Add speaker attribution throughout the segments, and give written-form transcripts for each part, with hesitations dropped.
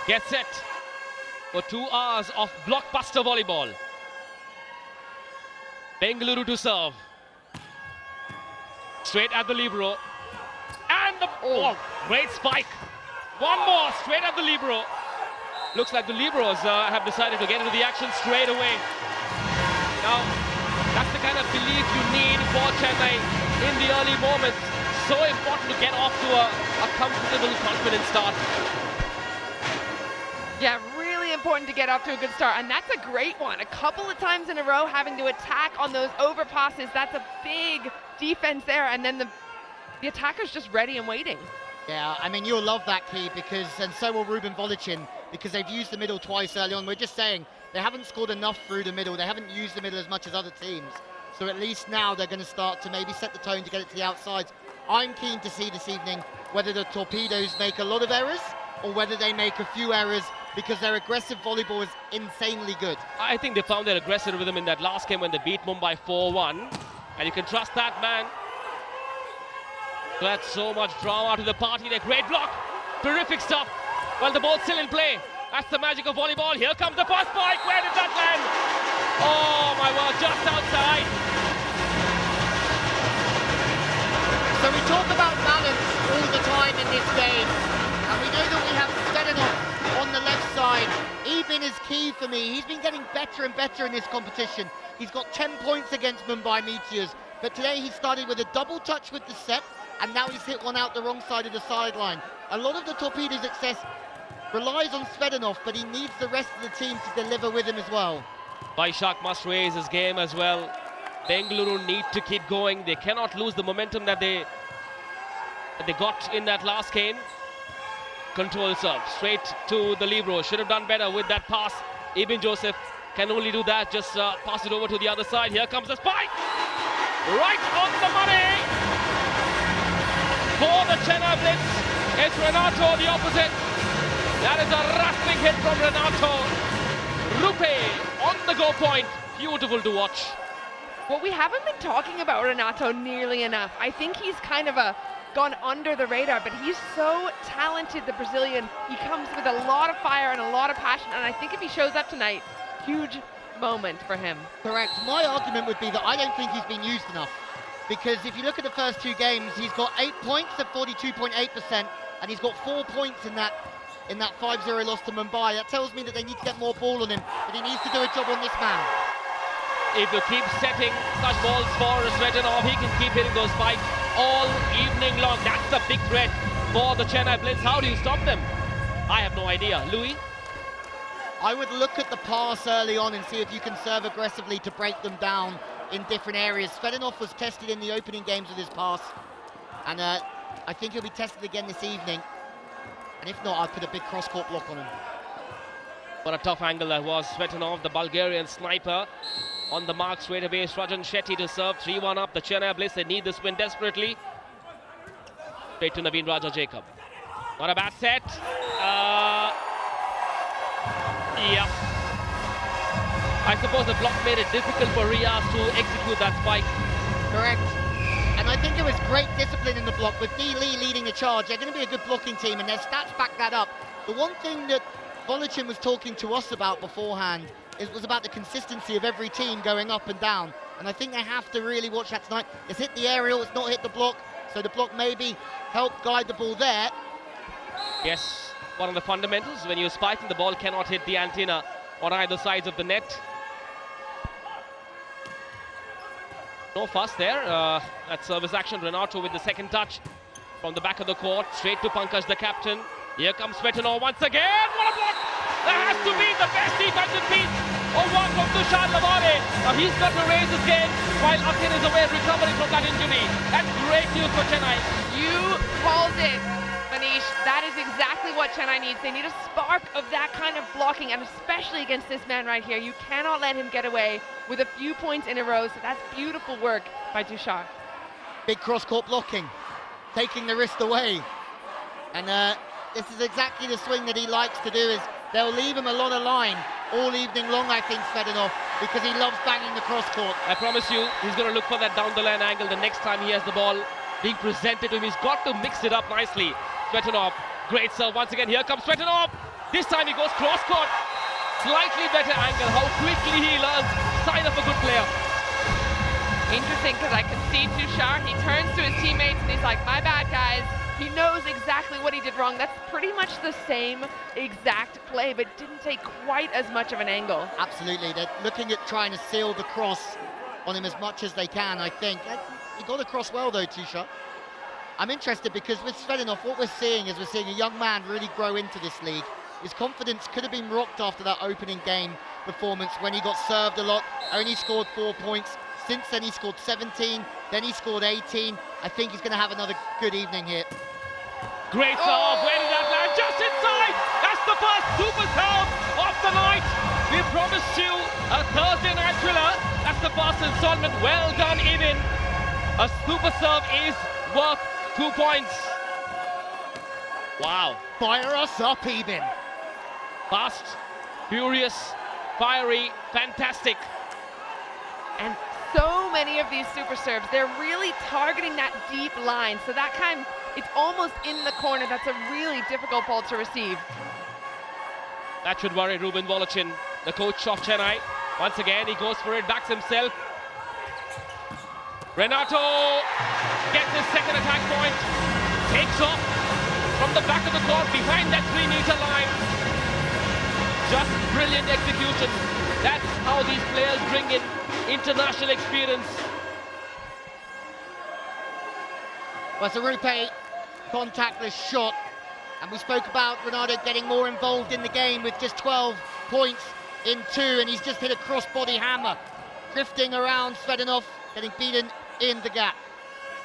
Speaker 1: Get set for 2 hours of blockbuster volleyball. Bengaluru to serve. Straight at the libero. And the great spike. One more straight at the libero. Looks like the liberos have decided to get into the action straight away. Now, that's the kind of belief you need for Chennai in the early moments. So important to get off to a comfortable, confident start.
Speaker 2: Yeah, really important to get off to a good start, and that's a great one. A couple of times in a row having to attack on those overpasses. That's a big defense there, and then the attacker's just ready and waiting.
Speaker 3: Yeah, I mean, you'll love that, key, because, and so will Ruben Volicin, because they've used the middle twice early on. We're just saying they haven't scored enough through the middle. They haven't used the middle as much as other teams. So at least now they're going to start to maybe set the tone to get it to the outsides. I'm keen to see this evening whether the Torpedoes make a lot of errors or whether they make a few errors, because their aggressive volleyball is insanely good.
Speaker 1: I think they found their aggressive rhythm in that last game when they beat Mumbai 4-1. And you can trust that, man. To add so much drama to the party. A great block. Terrific stuff. Well, the ball's still in play. That's the magic of volleyball. Here comes the first spike. Where did that land? Oh, my word, just outside.
Speaker 3: So we talk about balance all the time in this game. And we know that we have Svetanov on the left side. Ibin is key for me. He's been getting better and better in this competition. He's got 10 points against Mumbai Meteors. But today he started with a double touch with the set, and now he's hit one out the wrong side of the sideline. A lot of the Torpedoes' success relies on Svetanov, but he needs the rest of the team to deliver with him as well.
Speaker 1: Vaishak must raise his game as well. Bengaluru need to keep going. They cannot lose the momentum that they got in that last game. Control serve straight to the libero. Should have done better with that pass. Ibn Joseph can only do that. Just pass it over to the other side. Here comes the spike. Right on the money for the Chennai Blitz. It's Renato the opposite. That is a rattling hit from Renato. RuPay on the go point. Beautiful to watch.
Speaker 2: Well, we haven't been talking about Renato nearly enough. I think he's kind of gone under the radar, but he's so talented, the Brazilian. He comes with a lot of fire and a lot of passion, and I think if he shows up tonight, huge moment for him.
Speaker 3: Correct. My argument would be that I don't think he's been used enough, because if you look at the first 2 games, he's got 8 points at 42.8%, and he's got 4 points in that 5-0 loss to Mumbai. That tells me that they need to get more ball on him, but he needs to do a job on this man.
Speaker 1: If you keep setting such balls for Svetanov, he can keep hitting those spikes all evening long. That's the big threat for the Chennai Blitz. How do you stop them? I have no idea. Louis?
Speaker 3: I would look at the pass early on and see if you can serve aggressively to break them down in different areas. Svetanov was tested in the opening games with his pass, and I think he'll be tested again this evening. And if not, I'd put a big cross-court block on him.
Speaker 1: What a tough angle that was. Svetanov, the Bulgarian sniper, on the mark straight away. Srajan Shetty to serve. 3-1 up. The Chennai Blitz, they need this win desperately. Straight to Naveen Raja Jacob. Not a bad set. Yeah. I suppose the block made it difficult for Riaz to execute that spike.
Speaker 3: Correct. And I think it was great discipline in the block with D. Lee leading the charge. They're going to be a good blocking team, and their stats back that up. The one thing that Volicin was talking to us about beforehand was about the consistency of every team going up and down. And I think they have to really watch that tonight. It's hit the aerial, it's not hit the block. So the block maybe helped guide the ball there.
Speaker 1: Yes, one of the fundamentals. When you're spiking, the ball cannot hit the antenna on either sides of the net. No fuss there. That service action. Renato with the second touch from the back of the court. Straight to Pankaj, the captain. Here comes Svetanov once again. What a block! That has to be the best defensive piece of one from Tushar Lavare. Now he's got to raise his game while Akin is away recovering from that injury. That's great news for Chennai.
Speaker 2: You called it, Manish. That is exactly what Chennai needs. They need a spark of that kind of blocking, and especially against this man right here. You cannot let him get away with a few points in a row, so that's beautiful work by Tushar.
Speaker 3: Big cross-court blocking, taking the wrist away. And this is exactly the swing that he likes to do. Is they'll leave him a lot of line all evening long, I think, Svetanov, because he loves banging the cross-court.
Speaker 1: I promise you, he's going to look for that down-the-line angle the next time he has the ball being presented to him. He's got to mix it up nicely. Svetanov Great serve once again. Here comes Svetanov. This time he goes cross-court. Slightly better angle. How quickly he learns. Sign of a good player.
Speaker 2: Interesting, because I can see Tushar. He turns to his teammates and he's like, my bad, guys. He knows exactly what he did wrong. That's pretty much the same exact play, but didn't take quite as much of an angle.
Speaker 3: Absolutely. They're looking at trying to seal the cross on him as much as they can, I think. He got across well, though, Tushar. I'm interested because with Svetanov, what we're seeing is we're seeing a young man really grow into this league. His confidence could have been rocked after that opening game performance when he got served a lot, only scored 4 points. Since then he scored 17, then he scored 18. I think he's going to have another good evening here.
Speaker 1: Great serve, where did that land? Just inside! That's the first super serve of the night! We promised you a Thursday night thriller. That's the first installment. Well done, Eben. A super serve is worth 2 points. Wow.
Speaker 3: Fire us up, Eben.
Speaker 1: Fast, furious, fiery, fantastic.
Speaker 2: And so many of these super serves, they're really targeting that deep line. So that kind, it's almost in the corner. That's a really difficult ball to receive.
Speaker 1: That should worry Ruben Volochin, the coach of Chennai. Once again, he goes for it, backs himself. Renato gets his second attack point, takes off from the back of the court behind that 3-meter line. Just brilliant execution. That's how these players bring in international experience.
Speaker 3: Well, it's a RuPay contactless shot, and we spoke about Renato getting more involved in the game with just 12 points in 2, and he's just hit a cross-body hammer, drifting around Svetanov, getting beaten in the gap.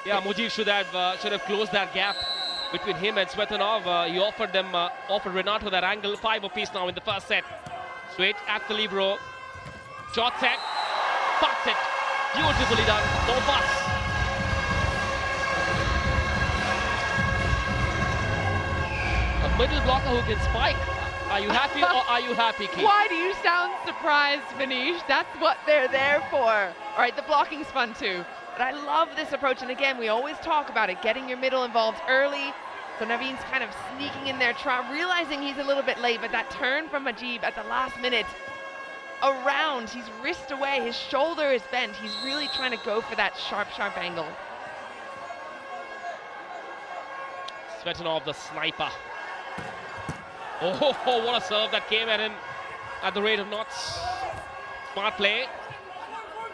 Speaker 1: Yeah, Mujib should have closed that gap between him and Svetanov. He offered Renato that angle, 5 apiece now in the first set. Straight at the libero. Shot set, puts it. Beautifully done, no fuss. A middle blocker who can spike. Are you happy or are you happy, Keith?
Speaker 2: Why do you sound surprised, Manish? That's what they're there for. All right, the blocking's fun too. But I love this approach, and again, we always talk about it, getting your middle involved early. So Naveen's kind of sneaking in there, realizing he's a little bit late, but that turn from Mujib at the last minute, around, he's wrist away, his shoulder is bent. He's really trying to go for that sharp angle.
Speaker 1: Svetanov, the sniper. Oh, what a serve that came at him at the rate of knots. Smart play.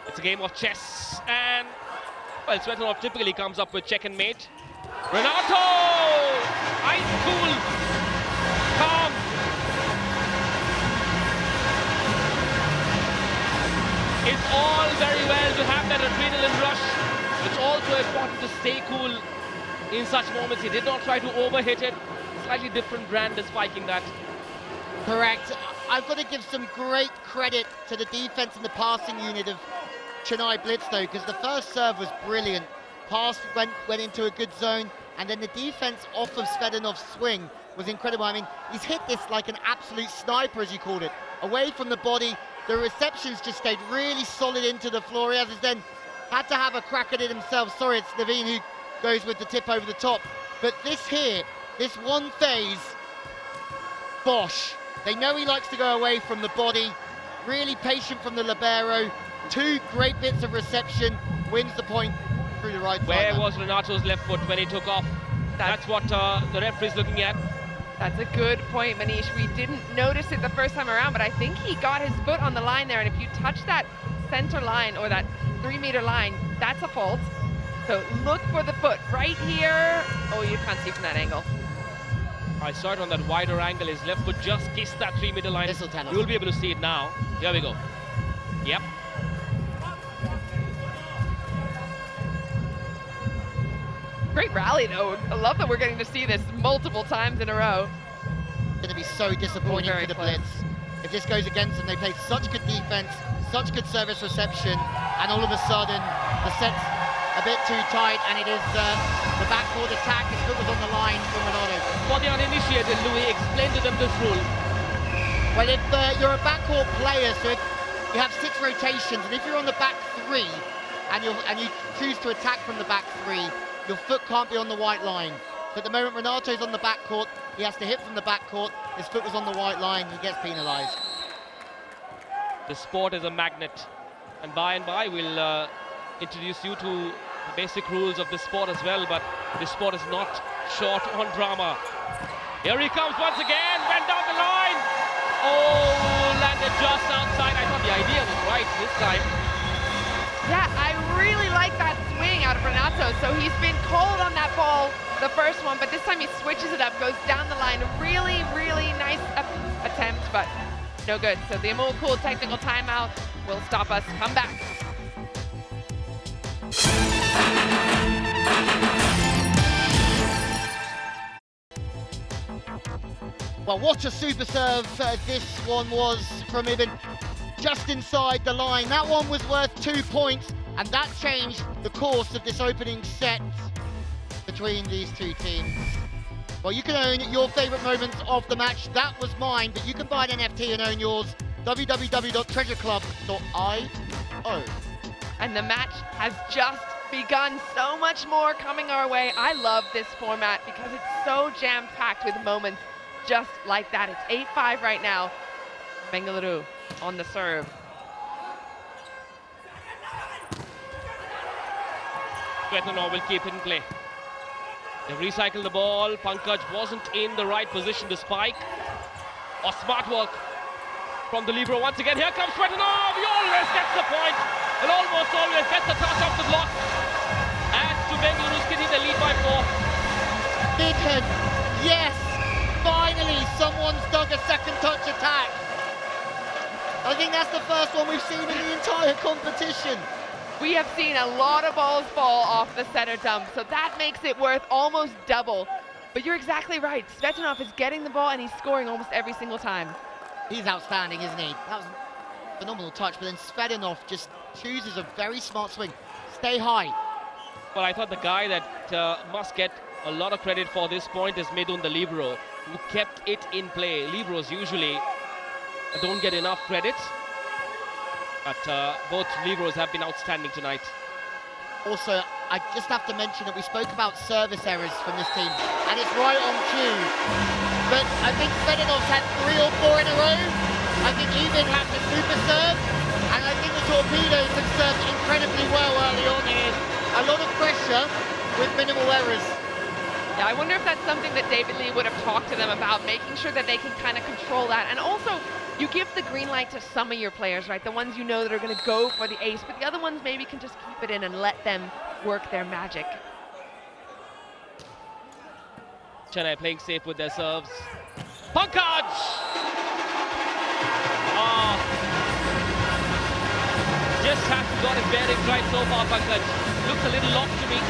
Speaker 1: It's a game of chess, and well, Svetanov typically comes up with check and mate. Renato! Ice cool, calm. It's all very well to have that adrenaline rush. It's also important to stay cool in such moments. He did not try to overhit it. Slightly different brand is spiking that.
Speaker 3: Correct. I've got to give some great credit to the defense and the passing unit of Chennai Blitz, though, because the first serve was brilliant. Pass went into a good zone, and then the defense off of Svetanov's swing was incredible. I mean, he's hit this like an absolute sniper, as you called it, away from the body. The receptions just stayed really solid into the floor. He has then had to have a crack at it himself. Sorry, it's Naveen who goes with the tip over the top. But this here, this one phase, Bosch. They know he likes to go away from the body. Really patient from the libero. 2 great bits of reception. Wins the point through the right side.
Speaker 1: Where was Renato's left foot when he took off? That's what the referee's looking at.
Speaker 2: That's a good point, Manish. We didn't notice it the first time around, but I think he got his foot on the line there, and if you touch that center line or that 3-meter line, that's a fault. So look for the foot right here. Oh, you can't see from that angle.
Speaker 1: I saw it on that wider angle. His left foot just kissed that 3-meter line. You'll be able to see it now. Here we go. Yep.
Speaker 2: Great rally, though. I love that we're getting to see this multiple times in a row.
Speaker 3: It's going to be so disappointing for the Blitz. If this goes against them, they play such good defense, such good service reception, and all of a sudden, the set's a bit too tight, and it is the backcourt attack. His foot was on the line from Renato.
Speaker 1: For the uninitiated, Louis, explain to them this rule.
Speaker 3: Well, if you're a backcourt player, so if you have 6 rotations, and if you're on the back 3, and you choose to attack from the back 3, your foot can't be on the white line. But the moment Renato's on the backcourt, he has to hit from the backcourt. His foot was on the white line, he gets penalised.
Speaker 1: The sport is a magnet, and by we'll introduce you to the basic rules of the sport as well, but this sport is not short on drama. Here he comes once again, went down the line. Oh, landed just outside. I thought the idea was right this time.
Speaker 2: Yeah, I really like that swing out of Renato. So he's been cold on that ball, the first one, but this time he switches it up, goes down the line. Really, really nice attempt, but no good. So the Amul Cool technical timeout will stop us. Come back.
Speaker 3: Well, what a super serve this one was from Ibn, just inside the line. That one was worth 2 points, and that changed the course of this opening set between these two teams. Well, you can own your favourite moments of the match. That was mine, but you can buy an NFT and own yours. www.treasureclub.io.
Speaker 2: And the match has just begun. So much more coming our way. I love this format because it's so jam-packed with moments just like that. It's 8-5 right now. Bengaluru on the serve.
Speaker 1: Svetanov will keep it in play. They recycle the ball. Pankaj wasn't in the right position to spike. Or smart work from the libero once again. Here comes Svetanov. He always gets the point and almost always gets the touch off the block. Adds to Bengaluru's getting the lead by 4.
Speaker 3: Bidhen, yes! Finally, someone's dug a second touch attack. I think that's the first one we've seen in the entire competition.
Speaker 2: We have seen a lot of balls fall off the center dump, so that makes it worth almost double. But you're exactly right. Svetanov is getting the ball and he's scoring almost every single time.
Speaker 3: He's outstanding, isn't he? That was a phenomenal touch, but then Svetanov just chooses a very smart swing. Stay high.
Speaker 1: Well, I thought the guy that must get a lot of credit for this point is Midun, the libero, who kept it in play. Liberos usually don't get enough credit, but both liberos have been outstanding tonight.
Speaker 3: Also, I just have to mention that we spoke about service errors from this team, and it's right on cue. But I think Svedanov's had 3 or 4 in a row. I think Even had the super serve, and I think the Torpedoes have served incredibly well early on here. A lot of pressure with minimal errors.
Speaker 2: Yeah, I wonder if that's something that David Lee would have talked to them about, making sure that they can kind of control that. And also, you give the green light to some of your players, right? The ones you know that are going to go for the ace, but the other ones maybe can just keep it in and let them work their magic.
Speaker 1: Chennai playing safe with their serves. Pankaj! Oh. Just hasn't got his bearings right so far, Pankaj. Looks a little off to me.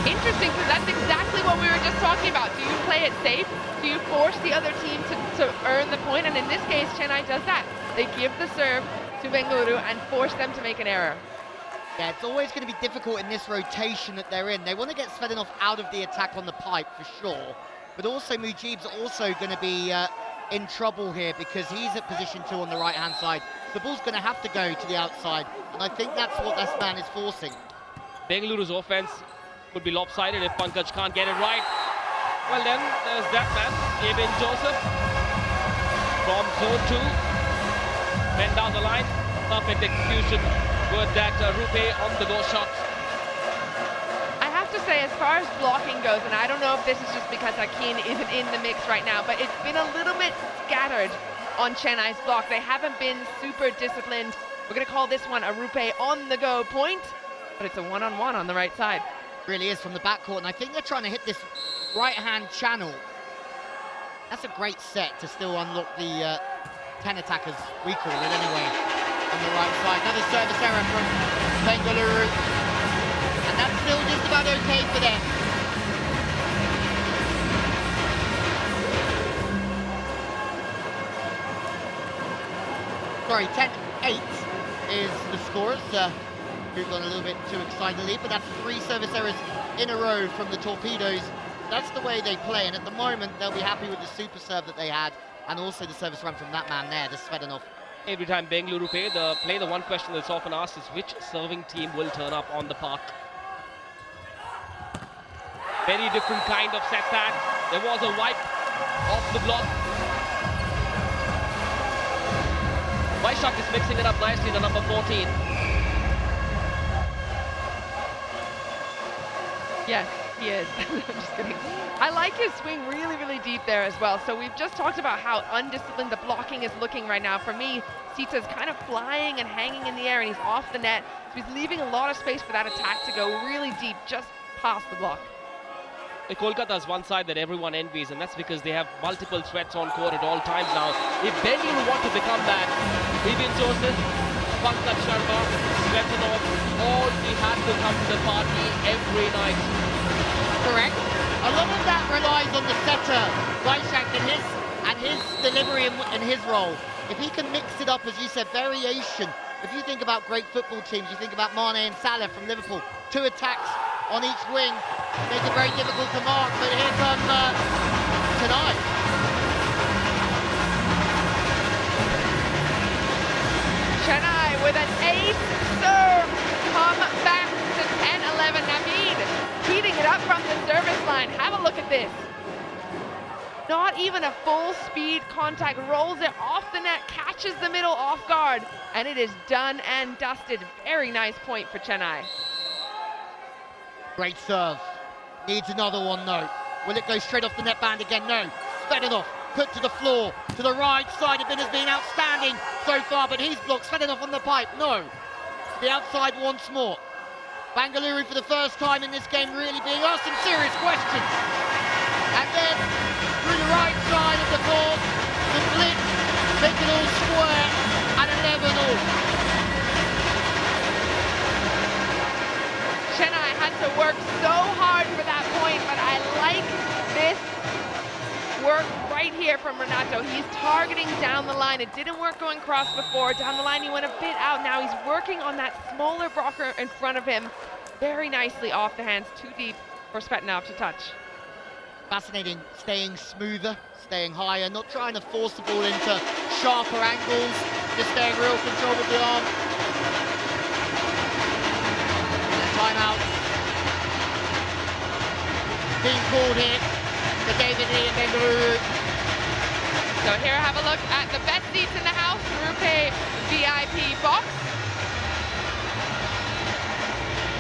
Speaker 2: Interesting, because that's exactly what we were just talking about. Do you play it safe? Do you force the other team to earn the point? And in this case, Chennai does that. They give the serve to Bengaluru and force them to make an error.
Speaker 3: Yeah, it's always going to be difficult in this rotation that they're in. They want to get Svetanov out of the attack on the pipe for sure, but also Mujib's also going to be in trouble here because he's at position 2 on the right-hand side. The ball's going to have to go to the outside, and I think that's what this man is forcing.
Speaker 1: Bengaluru's offense could be lopsided if Pankaj can't get it right. Well then, there's that man, Eben Joseph, from zone 2. Went down the line, perfect execution with that RuPay on the go shot.
Speaker 2: I have to say, as far as blocking goes, and I don't know if this is just because Akin isn't in the mix right now, but it's been a little bit scattered on Chennai's block. They haven't been super disciplined. We're going to call this one a RuPay on the go point, but it's a one-on-one on the right side.
Speaker 3: Really is from the backcourt, and I think they're trying to hit this right-hand channel. That's a great set to still unlock the 10 attackers, we call it anyway, on the right side. Another service error from Bengaluru, and that's still just about okay for them. Sorry, 10-8 is the score. Moved on a little bit too excitedly, but that's 3 service errors in a row from the Torpedoes. That's the way they play, and at the moment they'll be happy with the super serve that they had, and also the service run from that man there, the Svetanov.
Speaker 1: Every time Bengaluru play the one question that's often asked is which serving team will turn up on the park. Very different kind of set that. There was a wipe off the block. Vaishak is mixing it up nicely, the number 14.
Speaker 2: Yes, he is. I'm just kidding. I like his swing really, really deep there as well. So we've just talked about how undisciplined the blocking is looking right now. For me, Sita's kind of flying and hanging in the air, and he's off the net. So he's leaving a lot of space for that attack to go really deep, just past the block.
Speaker 1: Kolkata is one side that everyone envies, and that's because they have multiple threats on court at all times now. If Bengaluru want to become that, Vivian Joseph, Pankaj Sharma, Svetanov, all we have to come to the party every night.
Speaker 3: Correct. A lot of that relies on the setter, Vaishak, and his delivery and his role. If he can mix it up, as you said, variation. If you think about great football teams, you think about Mane and Salah from Liverpool, 2 attacks on each wing, make it very difficult to mark, but here come tonight.
Speaker 2: Chennai with an ace serve, come back to 10-11. Naveed heating it up from the service line. Have a look at this. Not even a full speed contact, rolls it off the net, catches the middle off guard, and it is done and dusted. Very nice point for Chennai.
Speaker 3: Great serve. Needs another one, though. Will it go straight off the net band again? No. Svetanov put to the floor, to the right side. Ibin has been outstanding so far, but he's blocked. Svetanov on the pipe. No. The outside once more. Bengaluru for the first time in this game really being asked some serious questions. And then through the right side of the court, the Blitz make it all square at 11-all.
Speaker 2: Chennai had to work so hard for that point, but I like this work right here from Renato. He's targeting down the line. It didn't work going cross before. Down the line, he went a bit out. Now he's working on that smaller blocker in front of him very nicely off the hands. Too deep for Svetanov to touch.
Speaker 3: Fascinating, staying smoother, staying higher, not trying to force the ball into sharper angles, just staying real control with the arm. Timeout being called here for David Lee and Bengaluru.
Speaker 2: So here, have a look at the best seats in the house, RuPay VIP box.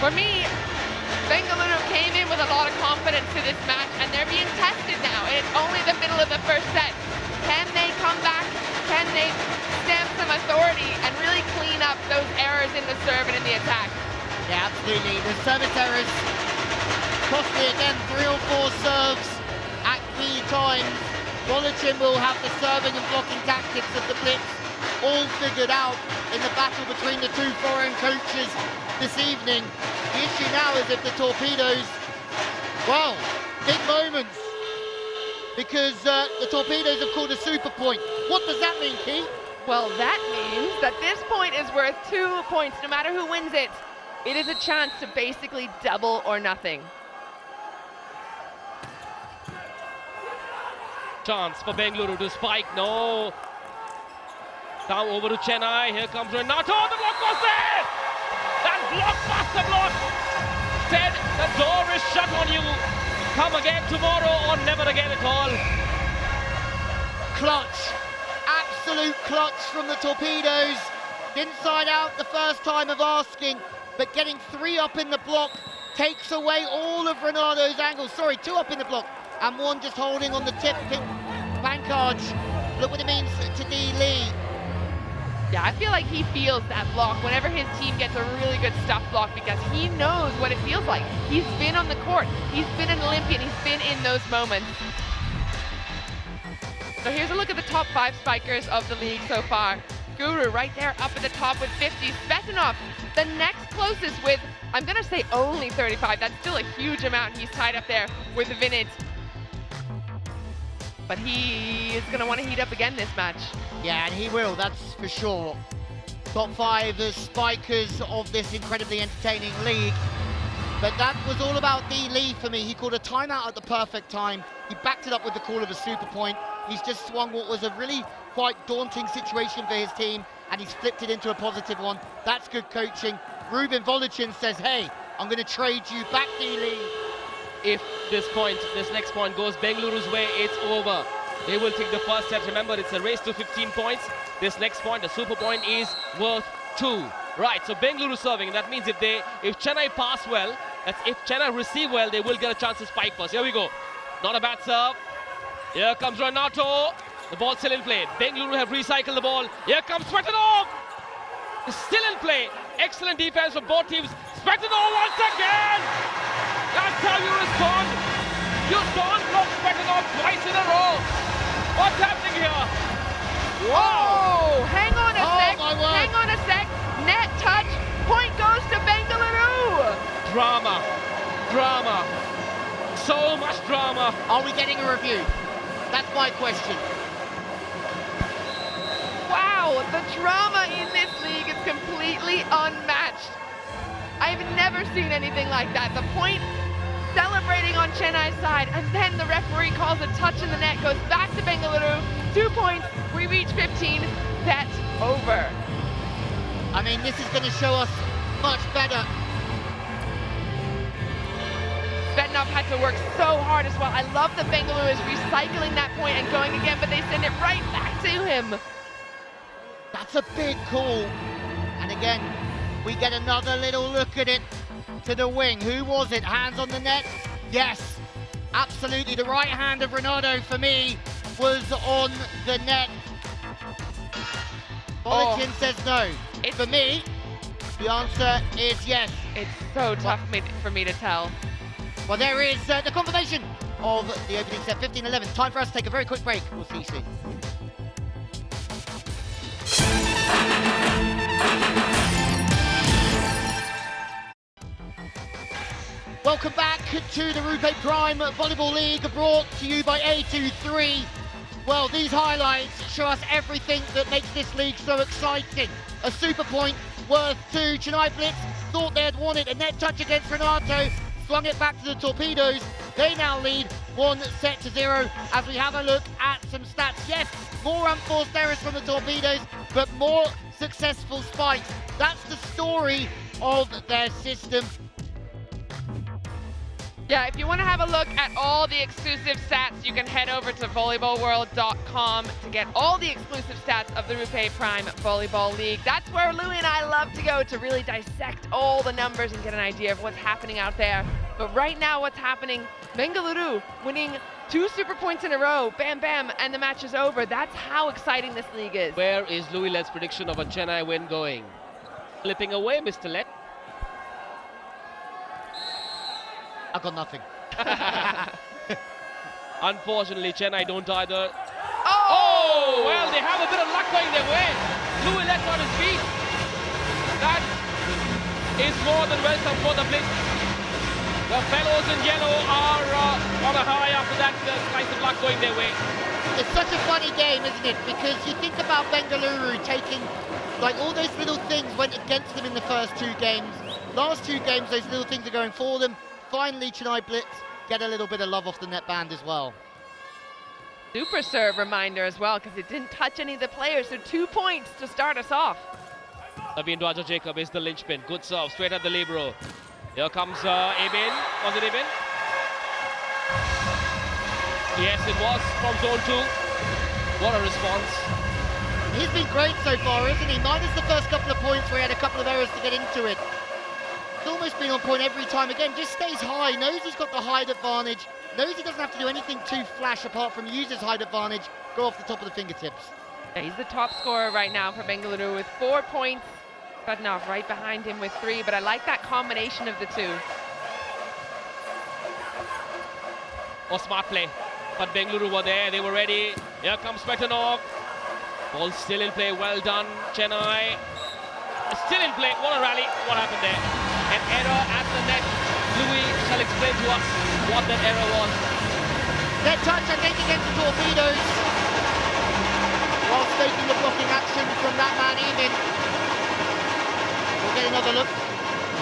Speaker 2: For me, Bengaluru came in with a lot of confidence to this match, and they're being tested now. It's only the middle of the first set. Can they come back? Can they stamp some authority and really clean up those errors in the serve and in the attack?
Speaker 3: Yeah, absolutely. The service errors costly again, 3 or 4 serves at key times. Volleyball will have the serving and blocking tactics of the Blitz all figured out in the battle between the 2 foreign coaches this evening. The issue now is if the Torpedoes, well, big moments, because the Torpedoes have called a super point. What does that mean, Keith?
Speaker 2: Well, that means that this point is worth 2 points, no matter who wins it. It is a chance to basically double or nothing.
Speaker 1: Chance for Bengaluru to spike. No. Now over to Chennai. Here comes Renato. The block was there. That blockbuster block said the door is shut on you. Come again tomorrow or never again at all.
Speaker 3: Clutch. Absolute clutch from the Torpedoes. Inside out the first time of asking, but getting 3 up in the block takes away all of Renato's angles. Sorry, 2 up in the block and 1 just holding on the tip. Pankaj, look what it means to D. Lee.
Speaker 2: Yeah, I feel like he feels that block whenever his team gets a really good stuff block, because he knows what it feels like. He's been on the court. He's been an Olympian. He's been in those moments. So here's a look at the top 5 spikers of the league so far. Guru right there up at the top with 50. Svetanov, the next closest with, I'm going to say only 35. That's still a huge amount. He's tied up there with Vinit. But he is going to want to heat up again this match.
Speaker 3: Yeah, and he will, that's for sure. Top 5 as spikers of this incredibly entertaining league. But that was all about D. Lee for me. He called a timeout at the perfect time. He backed it up with the call of a super point. He's just swung what was a really quite daunting situation for his team, and he's flipped it into a positive one. That's good coaching. Ruben Volleyball says, hey, I'm going to trade you back, D. Lee.
Speaker 2: If
Speaker 1: this point, this next point goes Bengaluru's way, it's over. They will take the first set. Remember, it's a race to 15 points. This next point, the super point, is worth 2. Right, so Bengaluru serving. That means if Chennai pass well, that's if Chennai receive well, they will get a chance to spike first. Here we go. Not a bad serve. Here comes Renato. The ball still in play. Bengaluru have recycled the ball. Here comes Svetanov. Still in play. Excellent defense from both teams. Svetanov once again. That's how you respond. You don't block Svetanov twice in a row. What's happening here?
Speaker 2: Whoa! Hang on a sec.
Speaker 3: My word.
Speaker 2: Hang on a sec. Net touch. Point goes to Bengaluru.
Speaker 1: Drama. Drama. So much drama.
Speaker 3: Are we getting a review? That's my question.
Speaker 2: Wow, the drama in this league is completely unmatched. I've never seen anything like that. The point celebrating on Chennai's side, and then the referee calls a touch in the net, goes back to Bengaluru. 2 points, we reach 15, set over.
Speaker 3: I mean, this is going to show us much better.
Speaker 2: Svetanov had to work so hard as well. I love that Bengaluru is recycling that point and going again, but they send it right back to him.
Speaker 3: That's a big call. And again, we get another little look at it to the wing. Who was it? Hands on the net? Yes, absolutely. The right hand of Renato, for me, was on the net. Volikin says no. For me, the answer is yes.
Speaker 2: It's so tough for me to tell.
Speaker 3: Well, there is the confirmation of the opening set, 15-11. Time for us to take a very quick break. We'll see you soon. Welcome back to the RuPay Prime Volleyball League, brought to you by A23. Well, these highlights show us everything that makes this league so exciting. A super point worth 2. Chennai Blitz thought they had won it. A net touch against Renato. Swung it back to the Torpedoes. They now lead 1-0 as we have a look at some stats. Yes, more unforced errors from the Torpedoes, but more successful spikes. That's the story of their system.
Speaker 2: Yeah, if you want to have a look at all the exclusive stats, you can head over to volleyballworld.com to get all the exclusive stats of the RuPay Prime Volleyball League. That's where Louis and I love to go to really dissect all the numbers and get an idea of what's happening out there. But right now, what's happening, Bengaluru winning 2 super points in a row, bam, bam, and the match is over. That's how exciting this league is.
Speaker 1: Where is Louis Let's prediction of a Chennai win going? Slipping away, Mr. Let.
Speaker 3: I got nothing.
Speaker 1: Unfortunately, Chennai don't either.
Speaker 2: Oh!
Speaker 1: Well, they have a bit of luck going their way. Louis Let on his feet. That is more than welcome for the Blitz. The fellows in yellow are on a high after that slice of luck going their way.
Speaker 3: It's such a funny game, isn't it? Because you think about Bengaluru taking, like, all those little things went against them in the first 2 games. Last 2 games, those little things are going for them. Finally, Chennai Blitz get a little bit of love off the net band as well.
Speaker 2: Super serve reminder as well, because it didn't touch any of the players, so 2 points to start us off.
Speaker 1: Naveen Raja Jacob is the linchpin. Good serve, straight at the libero. Here comes Eben. Was it Eben? Yes, it was from zone 2. What a response.
Speaker 3: He's been great so far, isn't he? Minus the first couple of points where he had a couple of errors to get into it. He's almost been on point every time. Again, just stays high, knows he's got the height advantage, knows he doesn't have to do anything too flash apart from use his height advantage, go off the top of the fingertips.
Speaker 2: Yeah, he's the top scorer right now for Bengaluru with 4 points. Svetanov right behind him with 3, but I like that combination of the 2.
Speaker 1: Oh, smart play. But Bengaluru were there, they were ready. Here comes Svetanov. Ball still in play, well done, Chennai. Still in play, what a rally, what happened there? An error at the net. Louis shall explain to us what that error was.
Speaker 3: Net touch, I think, against the Torpedoes. Whilst taking the blocking action from that man, Eben. We'll get another look.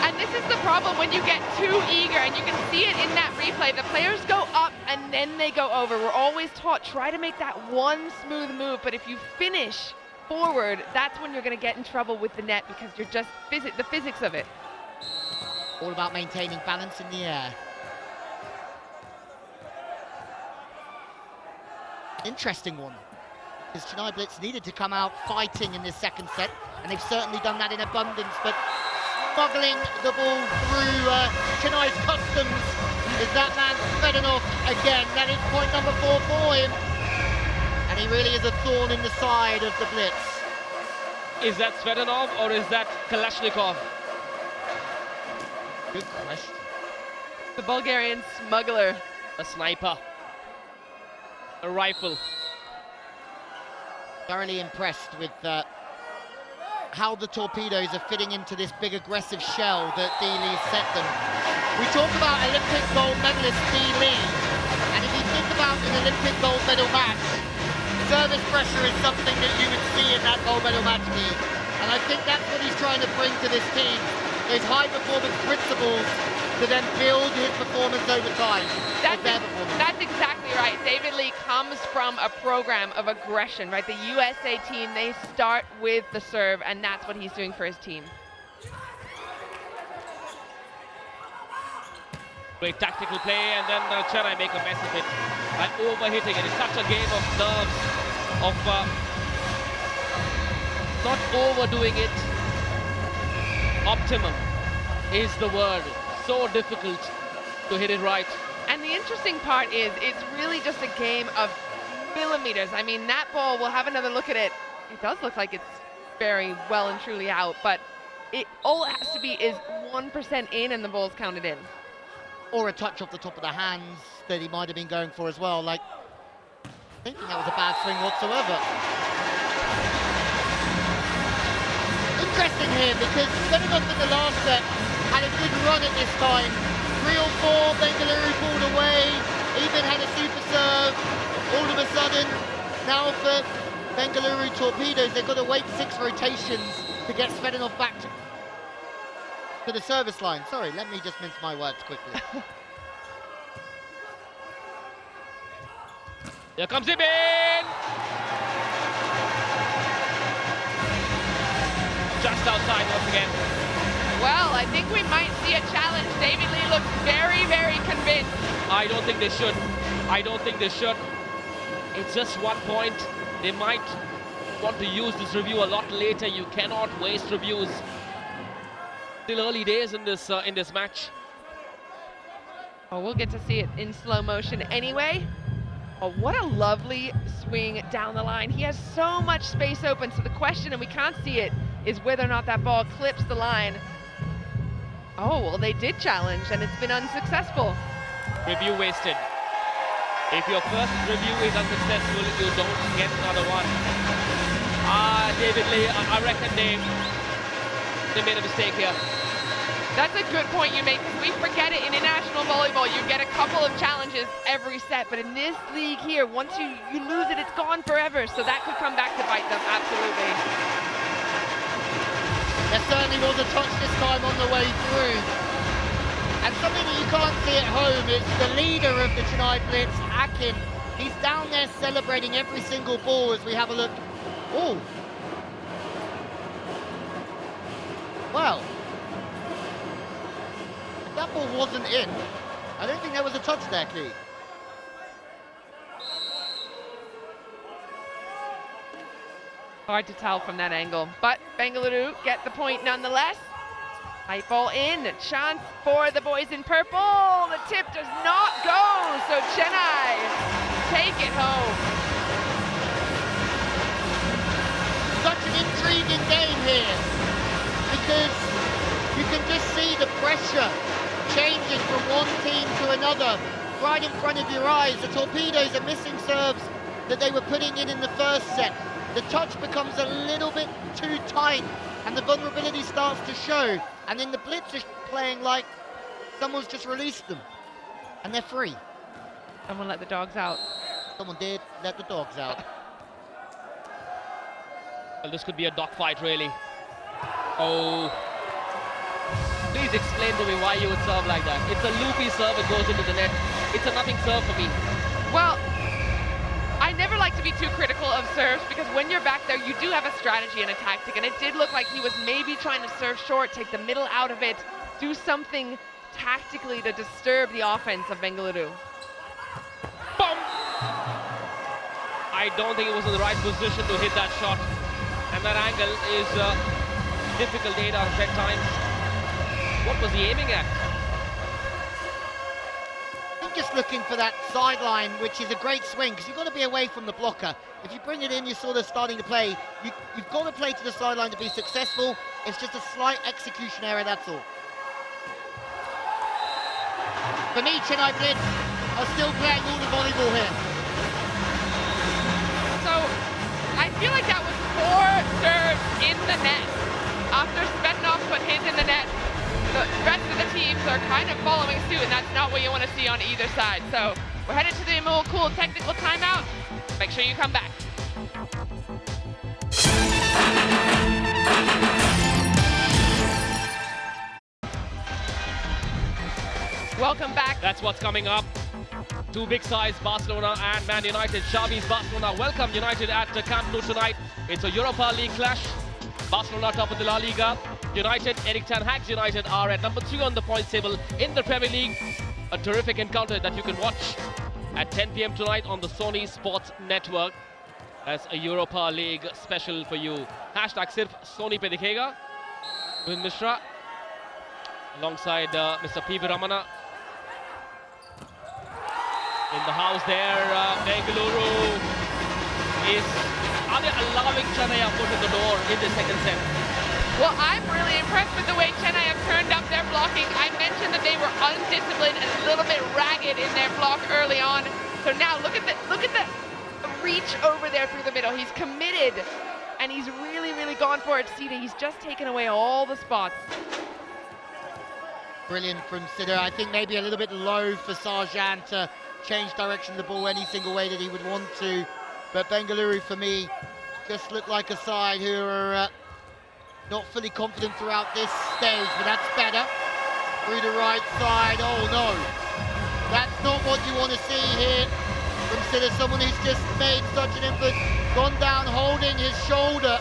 Speaker 2: And this is the problem when you get too eager, and you can see it in that replay. The players go up and then they go over. We're always taught, try to make that one smooth move, but if you finish forward, that's when you're going to get in trouble with the net, because you're just the physics of it.
Speaker 3: All about maintaining balance in the air. Interesting one, because Chennai Blitz needed to come out fighting in this second set, and they've certainly done that in abundance, but smuggling the ball through Chennai's customs is that man Svedanov again. That is point number 4 for him, and he really is a thorn in the side of the Blitz.
Speaker 1: Is that Svedanov or is that Kalashnikov?
Speaker 3: Good question.
Speaker 2: The Bulgarian smuggler.
Speaker 1: A sniper. A rifle.
Speaker 3: Thoroughly impressed with how the Torpedoes are fitting into this big aggressive shell that Dee Lee set them. We talk about Olympic gold medalist Dee Lee, and if you think about an Olympic gold medal match, service pressure is something that you would see in that gold medal match here. And I think that's what he's trying to bring to this team, those high performance principles to then build his performance over time.
Speaker 2: That's exactly right. David Lee comes from a program of aggression, right? The USA team, they start with the serve, and that's what he's doing for his team.
Speaker 1: Great tactical play, and then Chennai make a mess of it by overhitting. And it's such a game of nerves, of not overdoing it. Optimum is the word. So difficult to hit it right.
Speaker 2: And the interesting part is it's really just a game of millimeters. I mean, that ball, we'll have another look at it. It does look like it's very well and truly out, but all it has to be is 1% in and the ball's counted in.
Speaker 3: Or a touch off the top of the hands that he might have been going for as well. Like, thinking that was a bad swing whatsoever. Interesting here, because Svedanov in the last set had a good run at this time. 3 or 4, Bengaluru pulled away, even had a super serve. All of a sudden, now for Bengaluru Torpedoes, they've got to wait 6 rotations to get Svedanov back to the service line. Sorry, let me just mince my words quickly.
Speaker 1: Here comes Ibin! Just outside once again.
Speaker 2: Well, I think we might see a challenge. David Lee looks very, very convinced.
Speaker 1: I don't think they should. I don't think they should. It's just 1 point. They might want to use this review a lot later. You cannot waste reviews. Still early days in this match.
Speaker 2: Oh, we'll get to see it in slow motion anyway. Oh, what a lovely swing down the line. He has so much space open, so the question, and we can't see it, is whether or not that ball clips the line. Oh, well, they did challenge, and it's been unsuccessful.
Speaker 1: Review wasted. If your first review is unsuccessful, you don't get another one. David Lee, I reckon they made a mistake here.
Speaker 2: That's a good point you make, because we forget it in international volleyball. You get a couple of challenges every set, but in this league here, once you lose it, it's gone forever. So that could come back to bite them, absolutely.
Speaker 3: There certainly was a touch this time on the way through. And something that you can't see at home is the leader of the Chennai Blitz, Akin. He's down there celebrating every single ball as we have a look. Oh. Well. If that ball wasn't in, I don't think there was a touch there, Key.
Speaker 2: Hard to tell from that angle, but Bengaluru get the point nonetheless. High ball in, chance for the boys in purple. The tip does not go, so Chennai take it home.
Speaker 3: Such an intriguing game here, because you can just see the pressure changing from one team to another right in front of your eyes. The Torpedoes are missing serves that they were putting in the first set. The touch becomes a little bit too tight and the vulnerability starts to show. And then the Blitz is playing like someone's just released them and they're free.
Speaker 2: Someone let the dogs out.
Speaker 3: Someone did let the dogs out.
Speaker 1: Well, this could be a dogfight, really. Oh. Please explain to me why you would serve like that. It's a loopy serve, it goes into the net. It's a nothing serve for me.
Speaker 2: Well, I never like to be too critical of serves, because when you're back there, you do have a strategy and a tactic, and it did look like he was maybe trying to serve short, take the middle out of it, do something tactically to disturb the offense of Bengaluru.
Speaker 1: Boom! I don't think it was in the right position to hit that shot. And that angle is difficult 8 out of 10 times. What was he aiming at?
Speaker 3: I think just looking for that sideline, which is a great swing, because you've got to be away from the blocker. If you bring it in, you're sort of starting to play. You've got to play to the sideline to be successful. It's just a slight execution error, that's all. For me, Chennai Blitz are still playing all the volleyball here.
Speaker 2: So I feel like that was 4 serves in the net. After Svetnov put his in the net, the rest of the teams are kind of following suit, and that's not what you want to see on either side. So we're headed to the Emil Cool technical timeout. Make sure you come back. Welcome back.
Speaker 1: That's what's coming up. Two big sides, Barcelona and Man United. Xavi's Barcelona welcome United at Camp Nou tonight. It's a Europa League clash. Barcelona top of the La Liga. United, Erik ten Hag's United are at number 3 on the points table in the Premier League. A terrific encounter that you can watch at 10 p.m. tonight on the Sony Sports Network as a Europa League special for you. Hashtag Sirf Sony pe dikhega. With Mishra alongside Mr. PV Ramana. In the house there, Bengaluru are they allowing Chennai a foot in the door in the second set?
Speaker 2: Well, I'm really impressed with the way Chennai have turned up their blocking. I mentioned that they were undisciplined and a little bit ragged in their block early on. So now look at the reach over there through the middle. He's committed and he's really, really gone for it. Sita, he's just taken away all the spots.
Speaker 3: Brilliant from Sita. I think maybe a little bit low for Sarjan to change direction of the ball any single way that he would want to. But Bengaluru, for me, just look like a side who are not fully confident throughout this stage, but that's better. Through the right side, oh no. That's not what you want to see here from Sita, someone who's just made such an input, gone down holding his shoulder.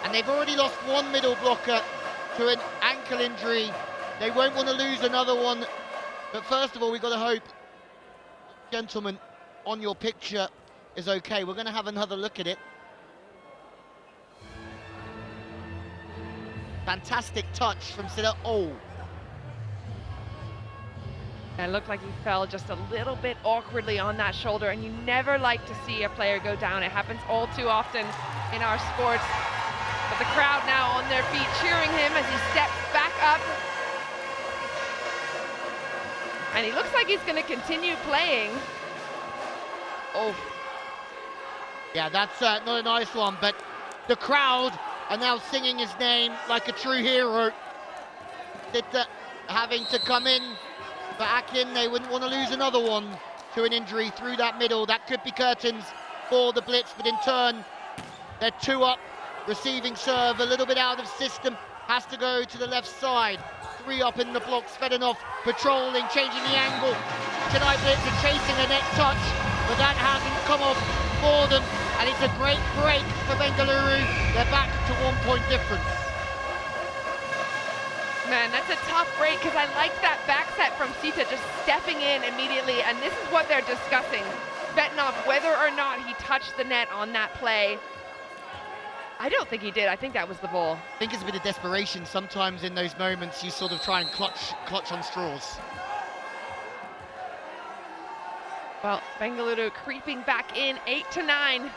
Speaker 3: And they've already lost one middle blocker to an ankle injury. They won't want to lose another one. But first of all, we've got to hope, gentlemen, on your picture is okay. We're going to have another look at it. Fantastic touch from Sita. Oh.
Speaker 2: And it looked like he fell just a little bit awkwardly on that shoulder, and you never like to see a player go down. It happens all too often in our sports. But the crowd now on their feet cheering him as he steps back up. And he looks like he's going to continue playing. Oh.
Speaker 3: Yeah, that's not a nice one, but the crowd are now singing his name like a true hero. Sita having to come in back in. They wouldn't want to lose another one to an injury through that middle. That could be curtains for the Blitz, but in turn, they're 2 up. Receiving serve, a little bit out of system, has to go to the left side. 3 up in the block, Svetnov patrolling, changing the angle. Chennai Blitz are chasing a net touch, but that hasn't come off for them, and it's a great break for Bengaluru. They're back to 1 point difference.
Speaker 2: Man, that's a tough break, because I like that back set from Sita just stepping in immediately, and this is what they're discussing. Svetnov, whether or not he touched the net on that play. I don't think he did. I think that was the ball.
Speaker 3: I think it's a bit of desperation. Sometimes in those moments, you sort of try and clutch on straws.
Speaker 2: Well, Bengaluru creeping back in, 8-9.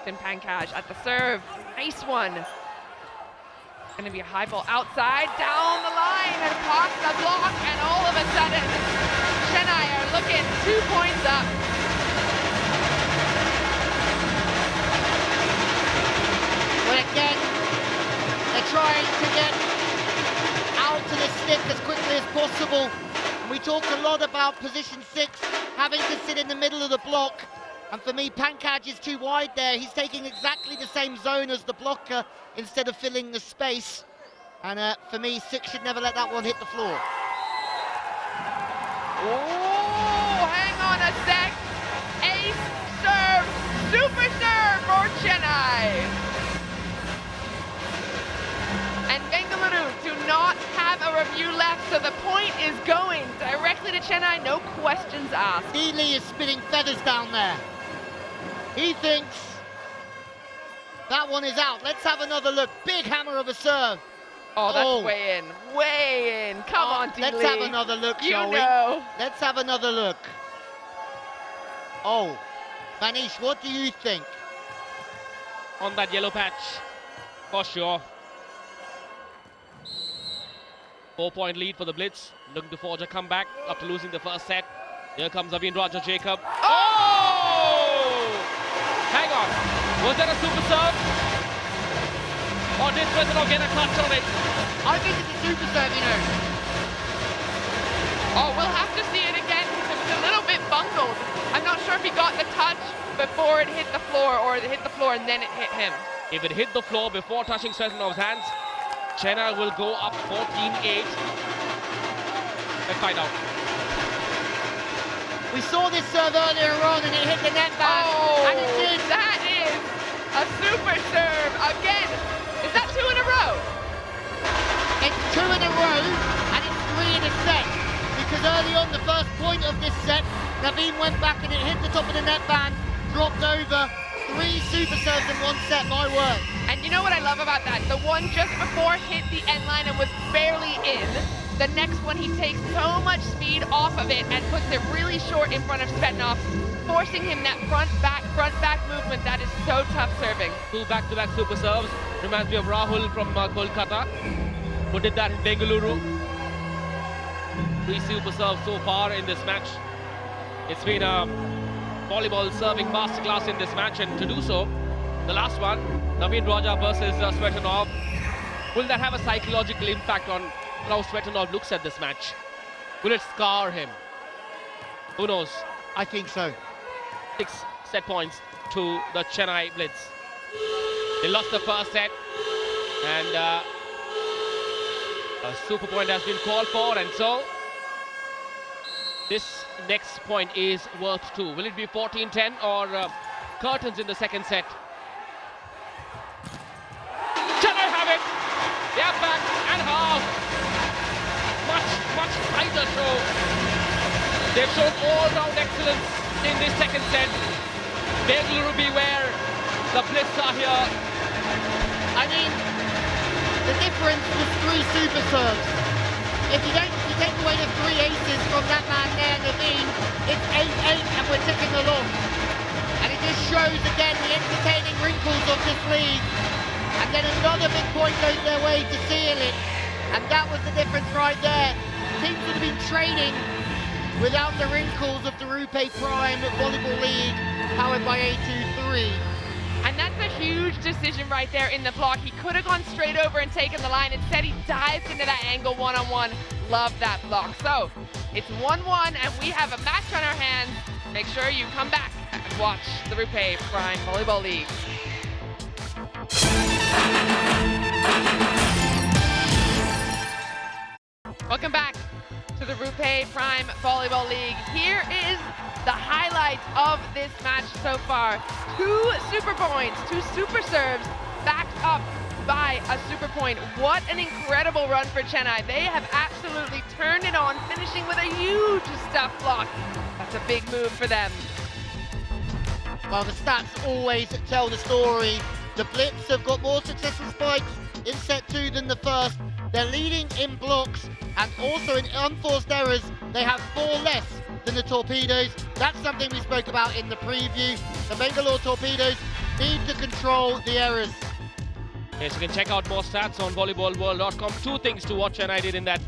Speaker 2: Finn Pankaj at the serve. Nice one. Going to be a high ball outside, down the line, and past the block, and all of a sudden, Chennai are looking 2 points up.
Speaker 3: But again, they're trying to get out to the stick as quickly as possible. And we talked a lot about position 6, having to sit in the middle of the block. And for me, Pankaj is too wide there. He's taking exactly the same zone as the blocker instead of filling the space. And for me, 6 should never let that one hit the floor.
Speaker 2: Oh, hang on a sec. Ace serve, super serve for Chennai. And Bengaluru do not have a review left, so the point is going directly to to Chennai, no questions asked.
Speaker 3: Neely is spinning feathers down there. He thinks that one is out. Let's have another look. Big hammer of a serve.
Speaker 2: Oh, that's way in. Way in. Come on, Deely.
Speaker 3: Let's have another look, shall we? Let's have another look. Oh, Manish, what do you think?
Speaker 1: On that yellow patch, for sure. 4-point lead for the Blitz. Looking to forge a comeback after losing the first set. Here comes Avin Raja Jacob. Oh! Hang on. Was that a super serve? Or did Svetlanov get a clutch on it?
Speaker 3: I think it's a super serve, you know.
Speaker 2: Oh, we'll have to see it again because it was a little bit bungled. I'm not sure if he got the touch before it hit the floor or it hit the floor and then it hit him.
Speaker 1: If it hit the floor before touching Svetlanov's hands, Chennai will go up 14-8. Let's find out.
Speaker 3: We saw this serve earlier on and it hit the net band.
Speaker 2: Oh,
Speaker 3: and it did.
Speaker 2: That is a super serve again. Is that 2 in a row?
Speaker 3: It's 2 in a row and it's 3 in a set. Because early on, the first point of this set, Naveen went back and it hit the top of the net band, dropped over. 3 super serves in 1 set, my word.
Speaker 2: And you know what I love about that? The one just before hit the end line and was barely in. The next one, he takes so much speed off of it and puts it really short in front of Svetlanov, forcing him that front-back movement. That is so tough serving.
Speaker 1: 2 back-to-back super serves. Reminds me of Rahul from Kolkata, who did that in Bengaluru. 3 super serves so far in this match. It's been a volleyball serving masterclass in this match, and to do so, the last one, Naveen Raja versus Svetlanov, will that have a psychological impact on how Svetlanov looks at this match? Will it scar him? Who knows?
Speaker 3: I think so.
Speaker 1: 6 set points to the Chennai Blitz. They lost the first set, and a super point has been called for, and so this next point is worth 2. Will it be 14-10 or curtains in the second set? Chennai have it! They are back and half. Much tighter show. They've shown all-round excellence in this second set. Bengaluru beware. The Blitz are here.
Speaker 3: I mean, the difference was 3 super serves. If you take away the 3 aces from that man there, Naveen, it's 8-8 and we're ticking along. And it just shows again the entertaining wrinkles of this league. And then another big point goes their way to seal it. And that was the difference right there. Teams would have been trading without the wrinkles of the RuPay Prime Volleyball League, powered by A23.
Speaker 2: And that's a huge decision right there in the block. He could have gone straight over and taken the line. Instead, he dives into that angle one-on-one. Love that block. So it's 1-1 and we have a match on our hands. Make sure you come back and watch the RuPay Prime Volleyball League. Welcome back to the RuPay Prime Volleyball League. Here is the highlight of this match so far. 2 super points, 2 super serves backed up by a super point. What an incredible run for Chennai. They have absolutely turned it on, finishing with a huge stuff block. That's a big move for them.
Speaker 3: Well, the stats always tell the story. The Blitz have got more successful spikes in set 2 than the first. They're leading in blocks and also in unforced errors. They have 4 less than the Torpedoes. That's something we spoke about in the preview. The Bengaluru Torpedoes need to control the errors.
Speaker 1: Yes, you can check out more stats on volleyballworld.com. 2 things to watch Chennai did in that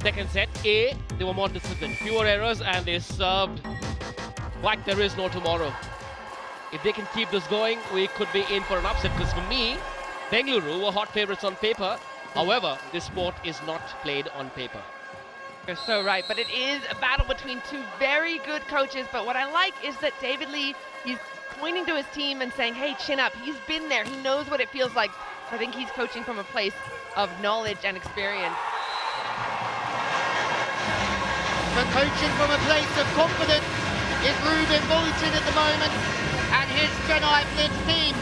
Speaker 1: second set. A, they were more disciplined, fewer errors, and they served like there is no tomorrow. If they can keep this going, we could be in for an upset, because for me, Bengaluru were hot favorites on paper. However, this sport is not played on paper.
Speaker 2: You're so right, but it is a battle between 2 very good coaches. But what I like is that David Lee, he's pointing to his team and saying, hey, chin up. He's been there. He knows what it feels like. I think he's coaching from a place of knowledge and experience.
Speaker 3: But coaching from a place of confidence is Ruben Volchin at the moment and his Chennai Blitz team.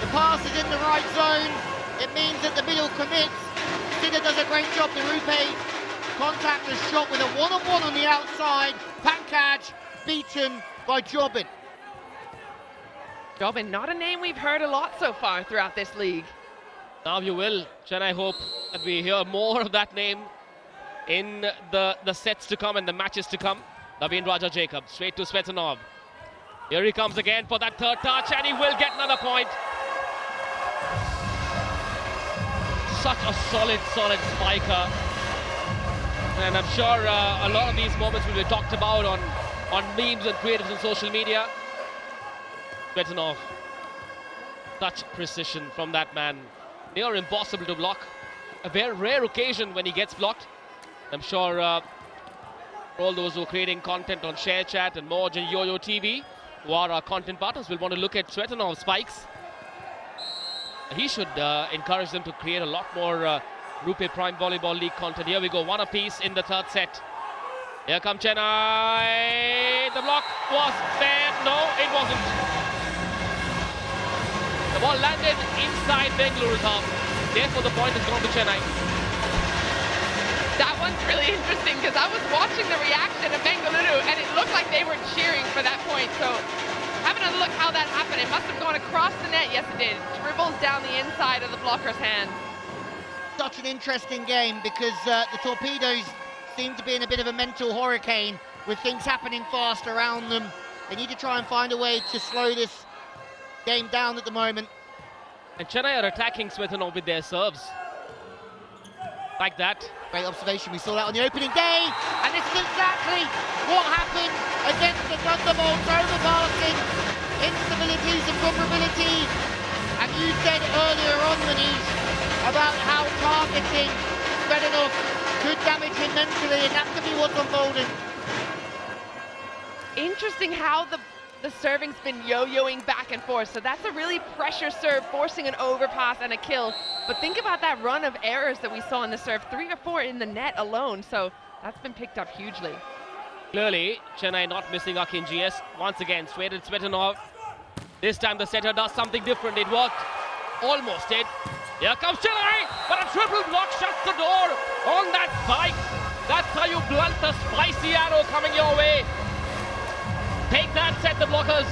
Speaker 3: The pass is in the right zone. It means that the middle commits. Sidha does a great job. The RuPay Contactless shot with a one-on-one on the outside. Pankaj beaten by Jobin.
Speaker 2: Jobin, not a name we've heard a lot so far throughout this league.
Speaker 1: Now you will. Chennai hope that we hear more of that name in the sets to come and the matches to come. Naveen Raja Jacob straight to Svetanov. Here he comes again for that third touch, and he will get another point. Such a solid spiker. And I'm sure a lot of these moments will be talked about on memes and creatives on social media. Svetanov. Such precision from that man. Near impossible to block. A very rare occasion when he gets blocked. I'm sure for all those who are creating content on ShareChat and Moj and Yo-Yo TV, who are our content partners, will want to look at Svetanov's spikes. He should encourage them to create a lot more RuPay Prime Volleyball League content. Here we go, one apiece in the third set. Here come Chennai. The block was there. No, it wasn't. The ball landed inside Bengaluru's half. Therefore, the point has gone to Chennai.
Speaker 2: That one's really interesting because I was watching the reaction of Bengaluru and it looked like they were cheering for that point. So having a look how that happened, it must have gone across the net. Yes, it did. Dribbles down the inside of the blocker's hand.
Speaker 3: Such an interesting game because the Torpedoes seem to be in a bit of a mental hurricane with things happening fast around them. They need to try and find a way to slow this game down at the moment.
Speaker 1: And Chennai are attacking Svetanov with their serves. Like that.
Speaker 3: Great observation, we saw that on the opening day, and this is exactly what happened against the Thunderbolts, overpassing, instabilities and vulnerability. And you said earlier on, Manish, about how targeting Svetanov could damage him mentally, and that could be what's unfolding.
Speaker 2: Interesting how the serving's been yo-yoing back and forth. So that's a really pressure serve, forcing an overpass and a kill. But think about that run of errors that we saw in the serve, 3 or 4 in the net alone. So that's been picked up hugely.
Speaker 1: Clearly, Chennai not missing Akin GS. Once again, straight at Svetanov. This time the setter does something different. It worked. Almost did. Here comes Chennai, but a triple block shuts the door on that spike. That's how you blunt the spicy arrow coming your way. Take that, set the blockers.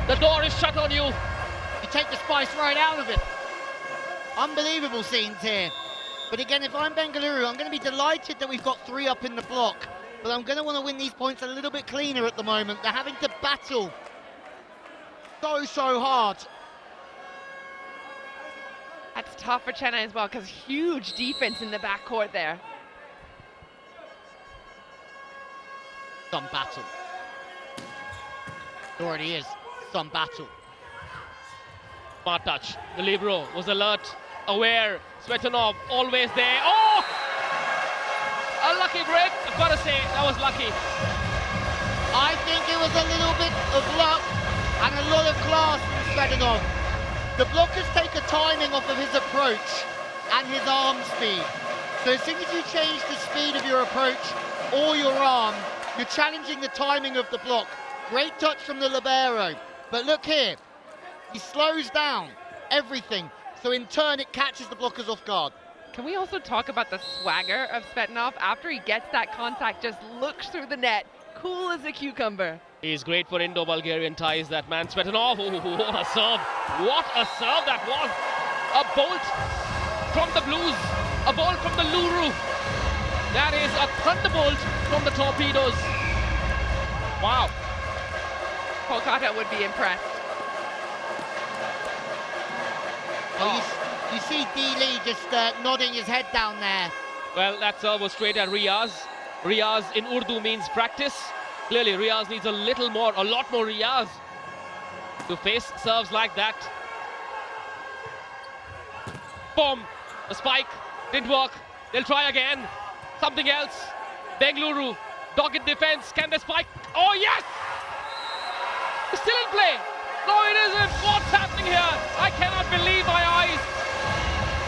Speaker 1: The door is shut on you.
Speaker 3: You take the spice right out of it. Unbelievable scenes here. But again, if I'm Bengaluru, I'm going to be delighted that we've got 3 up in the block. But I'm going to want to win these points a little bit cleaner at the moment. They're having to battle so hard.
Speaker 2: That's tough for Chennai as well, because huge defense in the backcourt there.
Speaker 3: Some battle. It already is some battle.
Speaker 1: Smart touch. The libero was alert, aware. Svetanov always there. Oh! A lucky break. I've got to say, that was lucky.
Speaker 3: I think it was a little bit of luck and a lot of class from Svetanov. The blockers take a timing off of his approach and his arm speed. So as soon as you change the speed of your approach or your arm, you're challenging the timing of the block. Great touch from the libero. But look here, he slows down everything. So in turn, it catches the blockers off guard.
Speaker 2: Can we also talk about the swagger of Svetanov? After he gets that contact, just looks through the net, cool as a cucumber.
Speaker 1: He's great for Indo-Bulgarian ties, that man. Svetanov, oh, what a serve. What a serve that was. A bolt from the Blues. A ball from the Luru. That is a thunderbolt from the Torpedoes. Wow.
Speaker 2: Kolkata would be impressed.
Speaker 3: Well, you see D. Lee just nodding his head down there.
Speaker 1: Well, that serve was straight at Riyaz. Riyaz in Urdu means practice. Clearly, Riyaz needs a lot more Riyaz to face serves like that. Boom! The spike didn't work. They'll try again. Something else. Bengaluru, dogged defense. Can they spike? Oh, yes! It's still in play. No, it isn't. What's happening here? I cannot believe my eyes.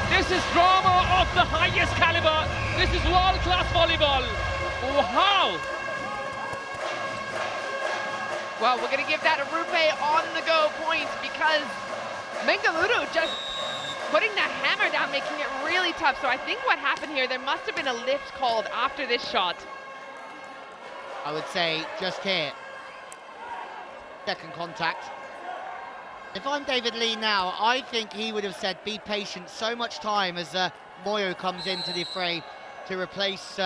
Speaker 1: This is drama of the highest caliber. This is world-class volleyball. Wow.
Speaker 2: Well, we're going to give that a RuPay on-the-go point because Bengaluru just putting the hammer down, making it really tough. So I think what happened here, there must have been a lift called after this shot.
Speaker 3: I would say just here. Second contact. If I'm David Lee now, I think he would have said be patient. So much time as Moyo comes into the fray to replace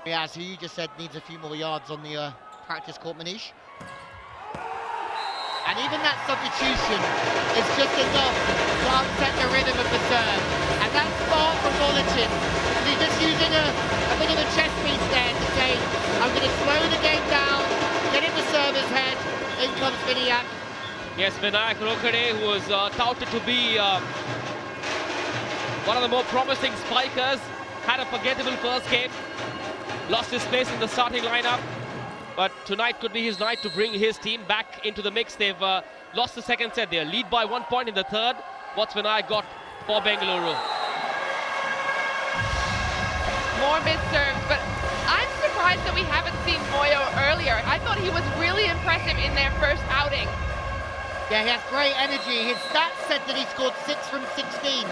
Speaker 3: Riaz, who you just said needs a few more yards on the practice court, Manish. And even that substitution is just enough to upset the rhythm of the serve. And that's far from Volleyball. He's just using a bit of a chess piece there to say, I'm going to slow the game down, get in the server's head. In comes Vinayak.
Speaker 1: Yes, Vinayak Rokade, who was touted to be one of the more promising spikers, had a forgettable first game, lost his place in the starting lineup, but tonight could be his night to bring his team back into the mix. They've lost the second set. They lead by 1 point in the third. What's Vinayak got for Bengaluru?
Speaker 2: More mid-serves, but I'm surprised that we haven't seen Moyo earlier. I thought he was really impressive in their first outing.
Speaker 3: Yeah, he has great energy. His stats said that he scored 6 from 16.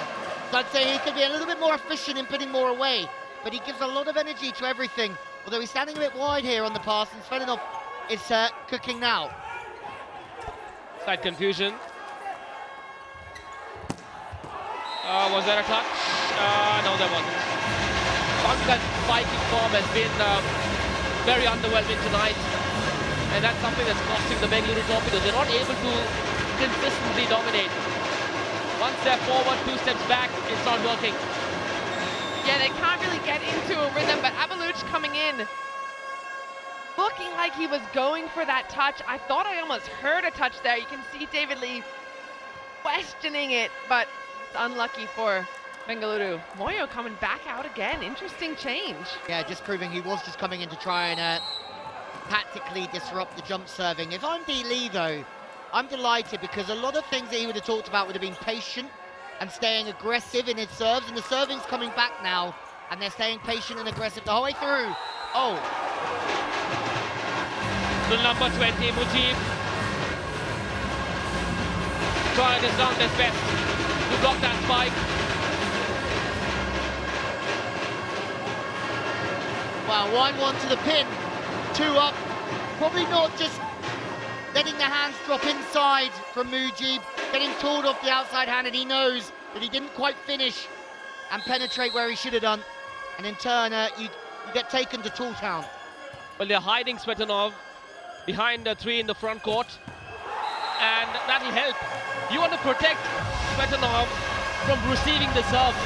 Speaker 3: So I'd say he could be a little bit more efficient in putting more away. But he gives a lot of energy to everything. Although he's standing a bit wide here on the pass, and Svetanov is cooking now.
Speaker 1: Slight confusion. Was there a touch? No, there wasn't. Pankaj's spiking form has been very underwhelming tonight. And that's something that's costing the Bengaluru Torpedoes. They're not able to consistently dominate. 1 step forward, 2 steps back, it's not working.
Speaker 2: Yeah, they can't really get into a rhythm, but Abaluch coming in, looking like he was going for that touch. I thought I almost heard a touch there. You can see David Lee questioning it, but it's unlucky for Bengaluru. Moyo coming back out again. Interesting change.
Speaker 3: Yeah, just proving he was just coming in to try and tactically disrupt the jump serving. If I'm D. Lee, though, I'm delighted because a lot of things that he would have talked about would have been patient and staying aggressive in his serves, and the serving's coming back now, and they're staying patient and aggressive the whole way through. Oh.
Speaker 1: The number 20, Mujib, trying his roundest best to block that spike.
Speaker 3: Well, 1-1 to the pin, 2 up. Probably not just letting the hands drop inside from Mujib, getting tooled off the outside hand, and he knows that he didn't quite finish and penetrate where he should have done. And in turn, you get taken to Tool Town.
Speaker 1: Well, they're hiding Svetanov behind 3 in the front court, and that'll help. You want to protect Svetanov from receiving the serve.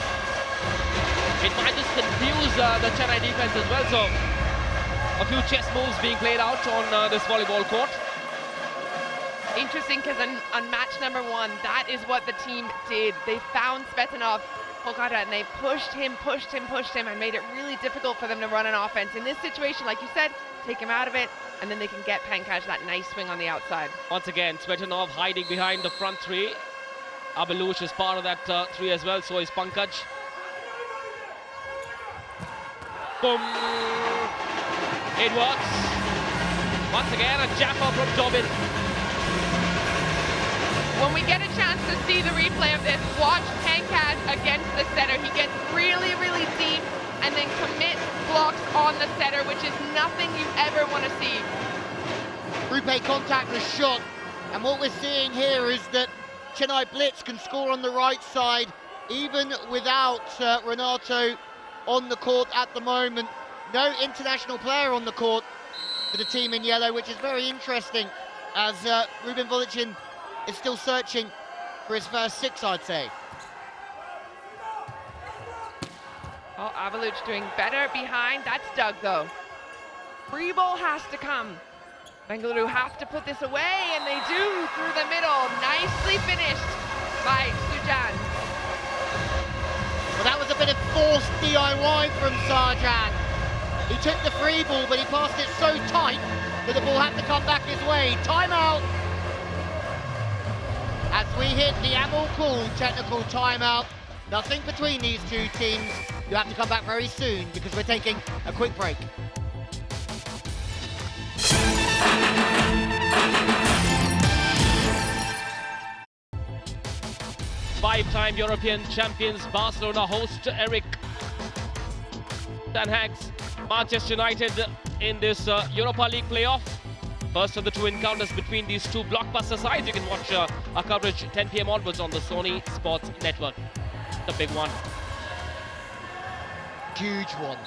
Speaker 1: It might just confuse the Chennai defense as well, so a few chess moves being played out on this volleyball court.
Speaker 2: Interesting, because on match number 1, that is what the team did. They found Svetanov, Kolkata, and they pushed him, and made it really difficult for them to run an offense. In this situation, like you said, take him out of it, and then they can get Pankaj that nice swing on the outside.
Speaker 1: Once again, Svetanov hiding behind the front 3. Abaluch is part of that 3 as well, so is Pankaj. Boom! It works. Once again, a japper from Tobin.
Speaker 2: When we get a chance to see the replay of this, watch Pankaj against the setter. He gets really, really deep and then commits blocks on the setter, which is nothing you ever want to see.
Speaker 3: RuPay contact was shot, and what we're seeing here is that Chennai Blitz can score on the right side, even without Renato on the court at the moment. No international player on the court for the team in yellow, which is very interesting, as Ruben Volicin is still searching for his first 6, I'd say.
Speaker 2: Oh, Avaluch doing better behind. That's Doug, though. Free ball has to come. Bengaluru have to put this away, and they do through the middle. Nicely finished by Sujan.
Speaker 3: Well, that was a bit of forced DIY from Sarjan. He took the free ball, but he passed it so tight that the ball had to come back his way. Timeout. As we hit the Amul Cool technical timeout. Nothing between these two teams. You have to come back very soon because we're taking a quick break.
Speaker 1: Five-time European champions Barcelona host Eric Ten Hag's Manchester United in this Europa League playoff. First of the two encounters between these two blockbuster sides. You can watch our coverage 10 p.m. onwards on the Sony Sports Network. The big one.
Speaker 3: Huge one.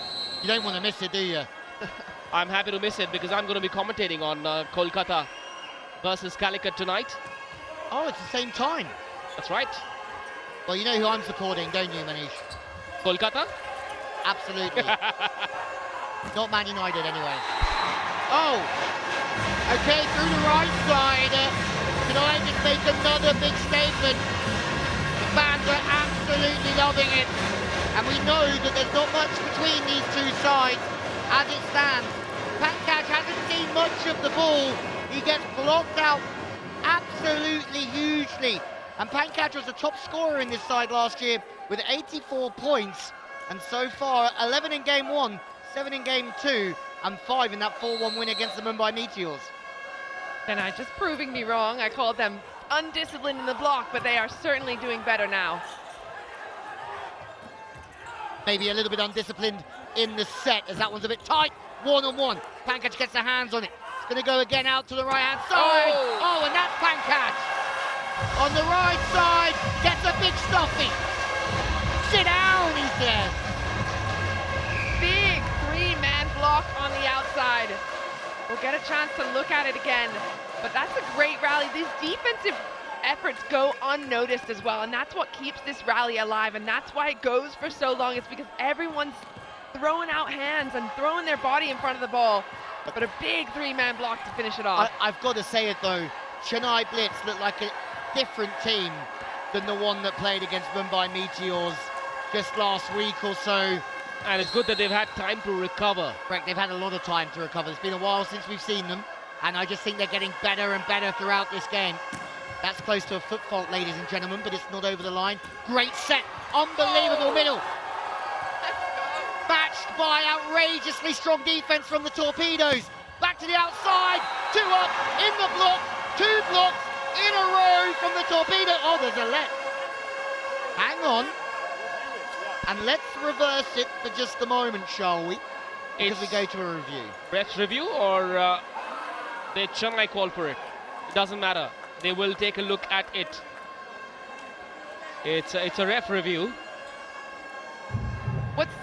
Speaker 3: You don't want to miss it, do you?
Speaker 1: I'm happy to miss it because I'm going to be commentating on Kolkata versus Calicut tonight.
Speaker 3: Oh, it's the same time.
Speaker 1: That's right.
Speaker 3: Well, you know who I'm supporting, don't you, Manish?
Speaker 1: Kolkata?
Speaker 3: Absolutely. Not Man United, anyway. Oh! Okay, through the right side. Can I just make another big statement? The fans are absolutely loving it. And we know that there's not much between these two sides as it stands. Pankaj hasn't seen much of the ball. He gets blocked out absolutely hugely. And Pankaj was the top scorer in this side last year with 84 points. And so far, 11 in game 1, 7 in game 2, and 5 in that 4-1 win against the Mumbai Meteors.
Speaker 2: And just proving me wrong. I called them undisciplined in the block, but they are certainly doing better now.
Speaker 3: Maybe a little bit undisciplined in the set, as that one's a bit tight. 1-on-1. Pankaj gets the hands on it. It's going to go again out to the right-hand side. Oh, and that's Pankaj. On the right side, gets a big stuffing. Sit down, he says.
Speaker 2: Big three-man block on the outside. We'll get a chance to look at it again. But that's a great rally. These defensive efforts go unnoticed as well, and that's what keeps this rally alive, and that's why it goes for so long. It's because everyone's throwing out hands and throwing their body in front of the ball. But a big three-man block to finish it off.
Speaker 3: I've got to say it though, Chennai Blitz looked like a different team than the one that played against Mumbai Meteors just last week or so.
Speaker 1: And it's good that they've had time to recover.
Speaker 3: Correct, they've had a lot of time to recover. It's been a while since we've seen them, and I just think they're getting better and better throughout this game. That's close to a foot fault, ladies and gentlemen, but it's not over the line. Great set, unbelievable middle. Matched by outrageously strong defense from the Torpedoes. Back to the outside, 2 up, in the block, 2 blocks in a row from the Torpedo. Oh, there's a let. Hang on. And let's reverse it for just a moment, shall we? Because we go to a review.
Speaker 1: Ref's review or the Chennai call for it? It doesn't matter. They will take a look at it. It's a ref review.
Speaker 2: What's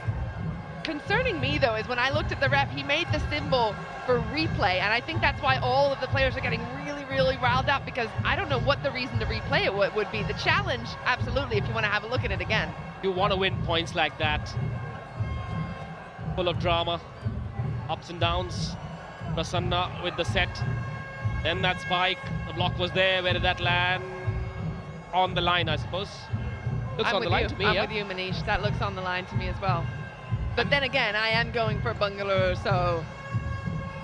Speaker 2: concerning me though is when I looked at the ref, he made the symbol for replay, and I think that's why all of the players are getting really riled up, because I don't know what the reason to replay it would be. The challenge, absolutely, if you want to have a look at it again.
Speaker 1: You want to win points like that. Full of drama, ups and downs. Prasanna with the set. Then that spike, the block was there. Where did that land? On the line, I suppose. Looks on the line to me,
Speaker 2: I'm with you, Manish. That looks on the line to me as well. But then again, I am going for Bengaluru, so...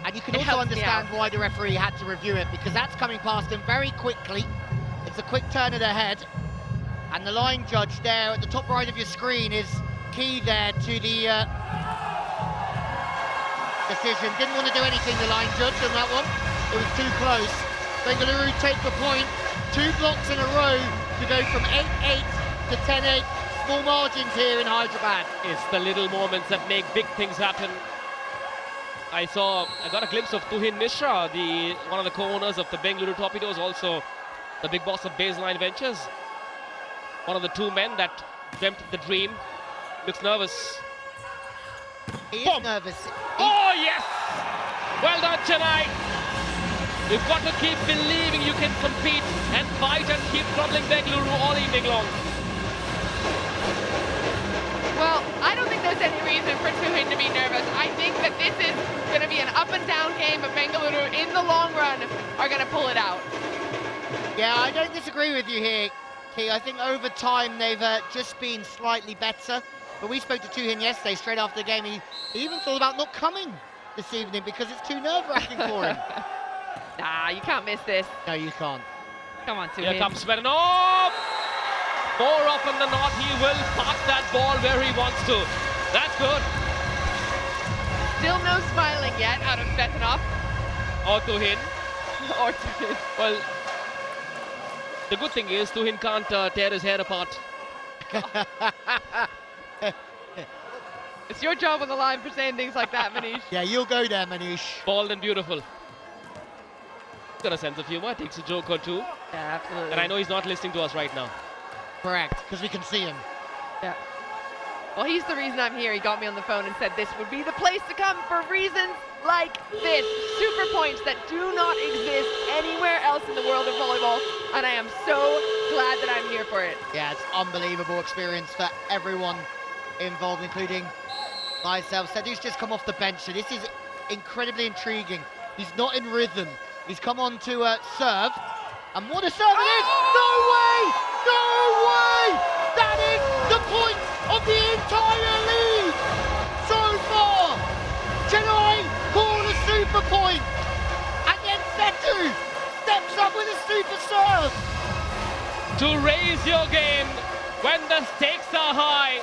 Speaker 3: And you can also understand why the referee had to review it, because that's coming past him very quickly. It's a quick turn of the head. And the line judge there at the top right of your screen is key there to the decision. Didn't want to do anything, the line judge, on that one. It was too close. Bengaluru take the point. 2 blocks in a row to go from 8-8 to 10-8. Small margins here in Hyderabad.
Speaker 1: It's the little moments that make big things happen. I got a glimpse of Tuhin Mishra, one of the co-owners of the Bengaluru Torpedoes, also the big boss of Baseline Ventures. One of the 2 men that dreamt the dream. Looks nervous.
Speaker 3: He is nervous.
Speaker 1: Oh, yes! Well done, Chennai. You've got to keep believing you can compete and fight and keep troubling Bengaluru all evening long.
Speaker 2: Well, I don't think there's any reason for Tuhin to be nervous. I think that this is going to be an up and down game, but Bengaluru, in the long run, are going to pull it out.
Speaker 3: Yeah, I don't disagree with you here, Key. I think over time they've just been slightly better. But we spoke to Tuhin yesterday, straight after the game. He even thought about not coming this evening because it's too nerve-wracking for him.
Speaker 2: Nah, you can't miss this.
Speaker 3: No, you can't.
Speaker 2: Come on, Tuhin.
Speaker 1: Here comes Svenov. More often than not, he will park that ball where he wants to. That's good.
Speaker 2: Still no smiling yet out of Svetanov.
Speaker 1: Or Tuhin.
Speaker 2: Or Tuhin.
Speaker 1: Well, The good thing is Tuhin can't tear his hair apart.
Speaker 2: It's your job on the line for saying things like that, Manish.
Speaker 3: Yeah, you'll go there, Manish.
Speaker 1: Bald and beautiful. Got a sense of humor, takes a joke or two.
Speaker 2: Yeah, absolutely.
Speaker 1: And I know he's not listening to us right now.
Speaker 3: Correct, because we can see him.
Speaker 2: Yeah. Well, he's the reason I'm here. He got me on the phone and said this would be the place to come for reasons like this. Super points that do not exist anywhere else in the world of volleyball. And I am so glad that I'm here for it.
Speaker 3: Yeah, it's unbelievable experience for everyone involved, including myself. Sedu's just come off the bench, so this is incredibly intriguing. He's not in rhythm. He's come on to serve. And what a serve it is! No way! No way! That is the point of the entire league so far! Chennai call a super point, and then Setu steps up with a super serve.
Speaker 1: To raise your game when the stakes are high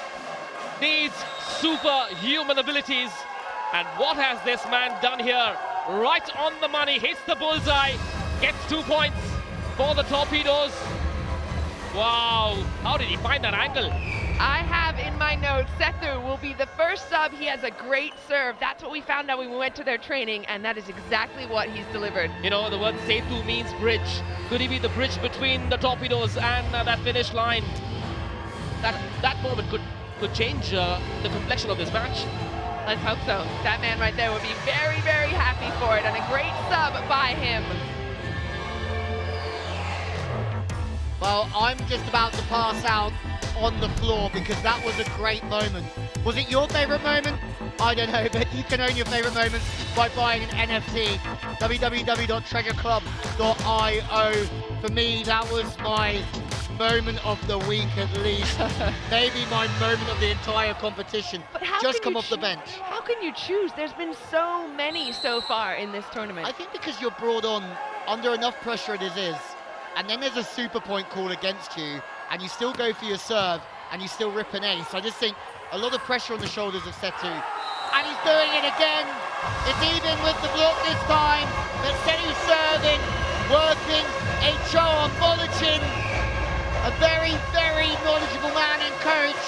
Speaker 1: needs superhuman abilities. And what has this man done here? Right on the money, hits the bullseye, gets 2 points for the Torpedoes. Wow, how did he find that angle?
Speaker 2: I have in my notes, Sethu will be the first sub. He has a great serve. That's what we found out when we went to their training, and that is exactly what he's delivered.
Speaker 1: You know, the word Setu means bridge. Could he be the bridge between the Torpedoes and that finish line? That moment could change the complexion of this match.
Speaker 2: Let's hope so. That man right there would be very, very happy for it, and a great sub by him.
Speaker 3: Well, I'm just about to pass out on the floor because that was a great moment. Was it your favourite moment? I don't know, but you can own your favourite moments by buying an NFT. www.treasureclub.io. For me, that was my moment of the week at least. Maybe my moment of the entire competition.
Speaker 2: But how
Speaker 3: just
Speaker 2: can
Speaker 3: come
Speaker 2: you
Speaker 3: off the bench.
Speaker 2: How can you choose? There's been so many so far in this tournament.
Speaker 3: I think because you're brought on under enough pressure as is, and then there's a super point call against you, and you still go for your serve, and you still rip an ace. I just think a lot of pressure on the shoulders of Setu. And he's doing it again. It's even with the block this time, but Setu's serving, working a charm, Volochin, a very, very knowledgeable man and coach,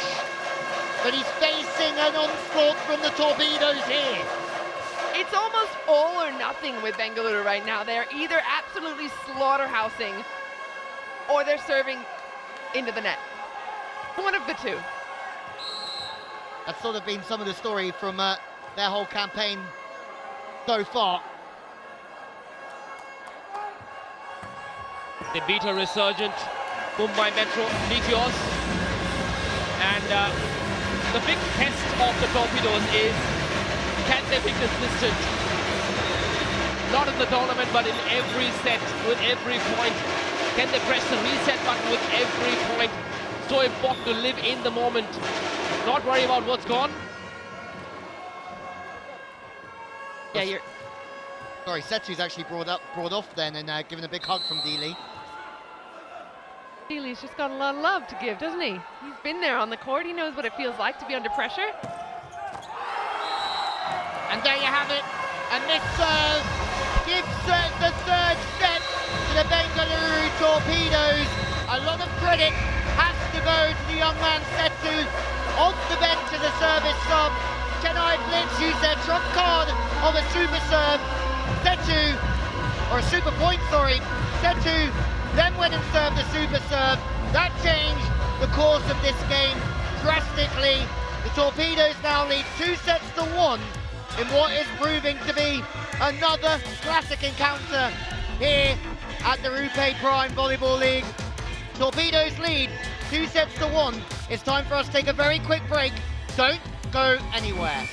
Speaker 3: but he's facing an onslaught from the Torpedoes here.
Speaker 2: It's almost all or nothing with Bengaluru right now. They're either absolutely slaughterhousing or they're serving into the net. One of the two.
Speaker 3: That's sort of been some of the story from their whole campaign so far.
Speaker 1: They beat a resurgent Mumbai Meteors. And the big test of the Torpedoes is, can they be consistent? Not in the tournament, but in every set, with every point. Can they press the reset button with every point? So important to live in the moment. Not worry about what's gone.
Speaker 2: Yeah, you're...
Speaker 3: Sorry, Setu's actually brought off then and given a big hug from Dealey.
Speaker 2: He's just got a lot of love to give, doesn't he? He's been there on the court. He knows what it feels like to be under pressure.
Speaker 3: And there you have it. And this serve gives the third set to the Bengaluru Torpedoes. A lot of credit has to go to the young man Setu off the bench as a service sub. Chennai Blitz used their trump card of a super serve. Setu, or a super point, sorry. Setu then went and served the super serve. That changed the course of this game drastically. The Torpedoes now lead 2-1 in what is proving to be another classic encounter here at the RuPay Prime Volleyball League. Torpedoes lead 2-1. It's time for us to take a very quick break. Don't go anywhere.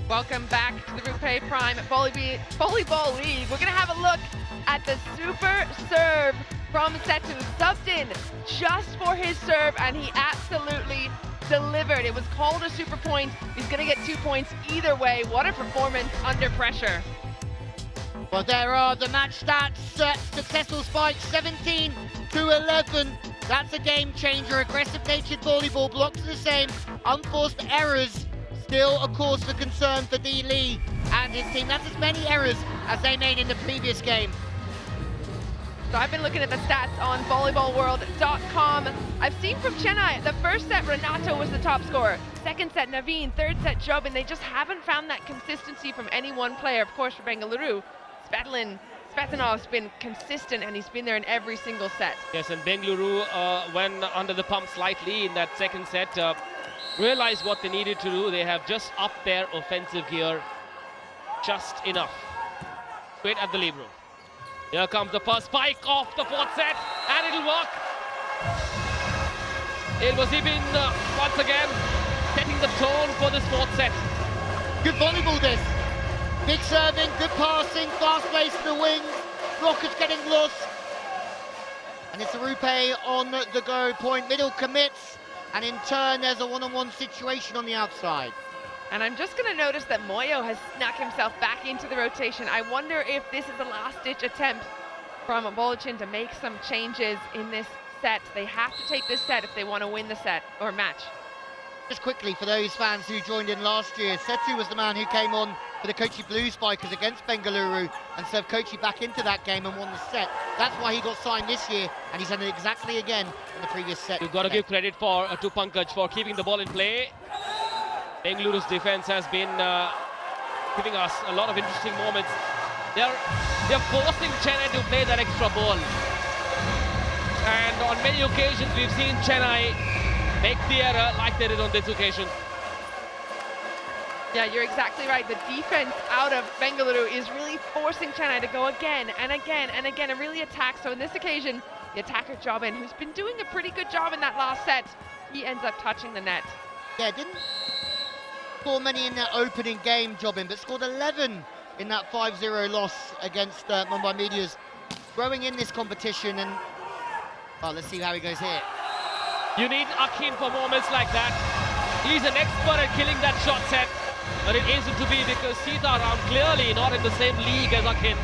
Speaker 2: Welcome back to the RuPay Prime Volleyball League. We're going to have a look at the super serve from Setu, subbed in just for his serve, and he absolutely delivered. It was called a super point. He's going to get 2 points either way. What a performance under pressure.
Speaker 3: Well, there are the match stats. Successful spikes, 17-11. That's a game changer. Aggressive natured volleyball, blocks are the same. Unforced errors, Still a cause for concern for D. Lee and his team. That's as many errors as they made in the previous game.
Speaker 2: So I've been looking at the stats on volleyballworld.com. I've seen from Chennai, the first set Renato was the top scorer. Second set Naveen, third set Jobin. They just haven't found that consistency from any one player. Of course, for Bengaluru, Svetanov's been consistent and he's been there in every single set.
Speaker 1: Yes, and Bengaluru, when under the pump slightly in that second set, realized what they needed to do. They have just upped their offensive gear just enough. Straight at the libero. Here comes the first spike off the fourth set, and it'll work. It was Ibin once again setting the tone for this fourth set.
Speaker 3: Good volleyball this. Big serving, good passing, fast pace to the wings. Rockets getting lost. And it's a RuPay on the go point. Middle commits, and in turn there's a one-on-one situation on the outside.
Speaker 2: And I'm just going to notice that Moyo has snuck himself back into the rotation. I wonder if this is a last-ditch attempt from Volleyball to make some changes in this set. They have to take this set if they want to win the set or match.
Speaker 3: Just quickly, for those fans who joined in last year, Setu was the man who came on for the Kochi Blue Spikers against Bengaluru and served Kochi back into that game and won the set. That's why he got signed this year, and he's done it exactly again in the previous set.
Speaker 1: You've got to give credit to Pankaj for keeping the ball in play. Bengaluru's defense has been giving us a lot of interesting moments. They're forcing Chennai to play that extra ball. And on many occasions we've seen Chennai make the error like they did on this occasion.
Speaker 2: Yeah, you're exactly right. The defense out of Bengaluru is really forcing Chennai to go again and again and again and really attack. So in this occasion, the attacker Jobin, who's been doing a pretty good job in that last set, he ends up touching the net.
Speaker 3: Yeah, didn't score many in that opening game, Jobin, but scored 11 in that 5-0 loss against Mumbai Meteors. Growing in this competition, and well, let's see how he goes here.
Speaker 1: You need Akin for moments like that. He's an expert at killing that shot set, but it isn't to be because Sitaram clearly not in the same league as Akin.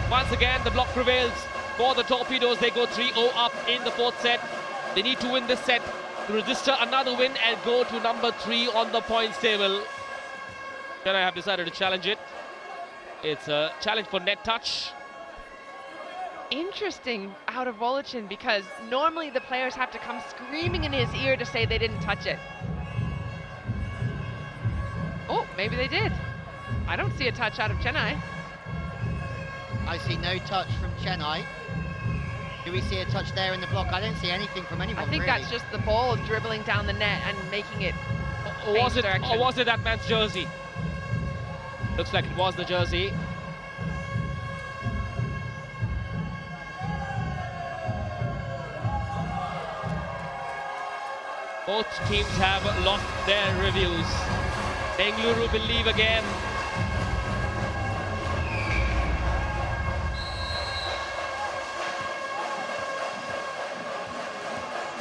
Speaker 1: Once again, the block prevails for the Torpedoes. They go 3-0 up in the fourth set. They need to win this set to register another win and go to number 3 on the points table. Chennai have decided to challenge it. It's a challenge for net touch.
Speaker 2: Interesting out of Volleyball because normally the players have to come screaming in his ear to say they didn't touch it. Oh, maybe they did. I don't see a touch out of Chennai.
Speaker 3: I see no touch from Chennai. Do we see a touch there in the block? I don't see anything from anyone.
Speaker 2: I think
Speaker 3: really.
Speaker 2: that's just the ball dribbling down the net and making it
Speaker 1: Or was it that man's jersey? Looks like it was the jersey. Both teams have lost their reviews. Bengaluru will leave again.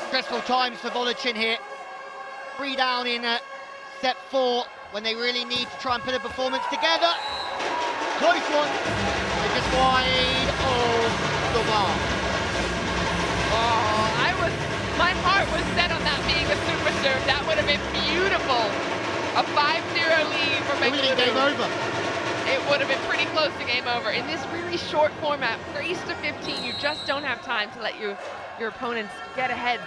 Speaker 3: Stressful times for Volleyball here. 3 down in set 4 when they really need to try and put a performance together. Close one. They're just wide of the mark.
Speaker 2: Oh, my heart was set on that being a super serve. That would have been beautiful. A 5-0 lead for Bengaluru.
Speaker 3: Game over.
Speaker 2: It would have been pretty close to game over. In this really short format, race to 15, you just don't have time to let your opponents get ahead.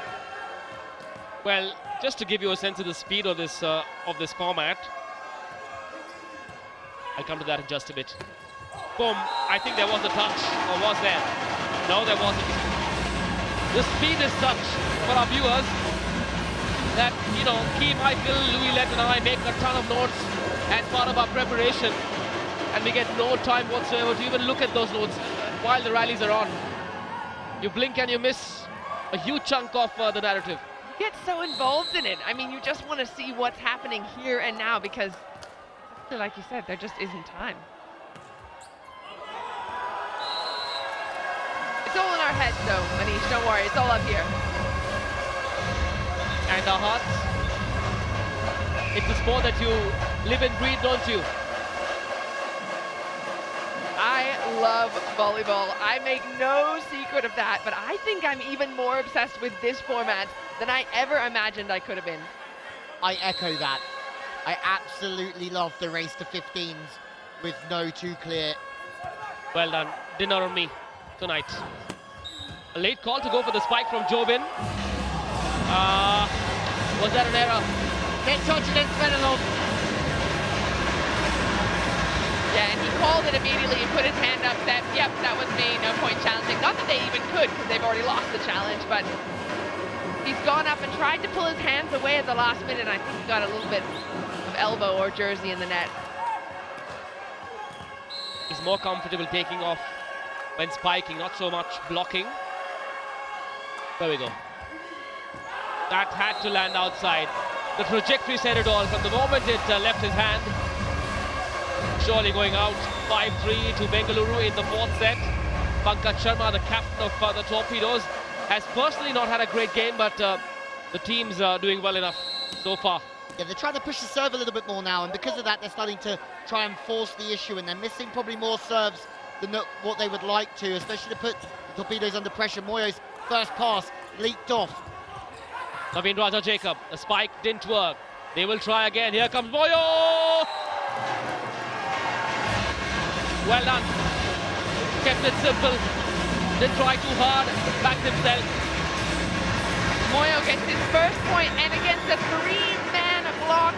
Speaker 1: Well, just to give you a sense of the speed of this format, I'll come to that in just a bit. Boom, I think there was a touch, or was there? No, there wasn't. The speed is such for our viewers that, you know, Key Michael, Louis Lett and I make a ton of notes as part of our preparation, and we get no time whatsoever to even look at those notes while the rallies are on. You blink and you miss a huge chunk of the narrative.
Speaker 2: You get so involved in it. I mean, you just want to see what's happening here and now because, like you said, there just isn't time. It's all in our heads, though, Manish. Don't worry, it's all up here.
Speaker 1: And our hearts. It's a sport that you live and breathe, don't you?
Speaker 2: I love volleyball. I make no secret of that, but I think I'm even more obsessed with this format than I ever imagined I could have been.
Speaker 3: I echo that. I absolutely love the race to 15s with no too clear.
Speaker 1: Well done. Dinner on me tonight. A late call to go for the spike from Jobin. Was that an error?
Speaker 3: Net touch against Svedinov.
Speaker 2: Yeah, and he called it immediately and put his hand up, said, yep, that was me, no point challenging. Not that they even could, because they've already lost the challenge, but he's gone up and tried to pull his hands away at the last minute, and I think he got a little bit of elbow or jersey in the net.
Speaker 1: He's more comfortable taking off when spiking, not so much blocking. There we go. That had to land outside. The trajectory said it all. From the moment it left his hand, surely going out. 5-3 to Bengaluru in the fourth set. Pankaj Sharma, the captain of the Torpedoes, has personally not had a great game, but the team's doing well enough so far.
Speaker 3: Yeah, they're trying to push the serve a little bit more now, and because of that, they're starting to try and force the issue, and they're missing probably more serves than what they would like to, especially to put the Torpedoes under pressure. Moyo's first pass leaked off.
Speaker 1: Naveen Raja Jacob, the spike didn't work. They will try again. Here comes Moyo! Well done. Kept it simple. Didn't try too hard. Backed himself.
Speaker 2: Moyo gets his first point, and against a three-man block.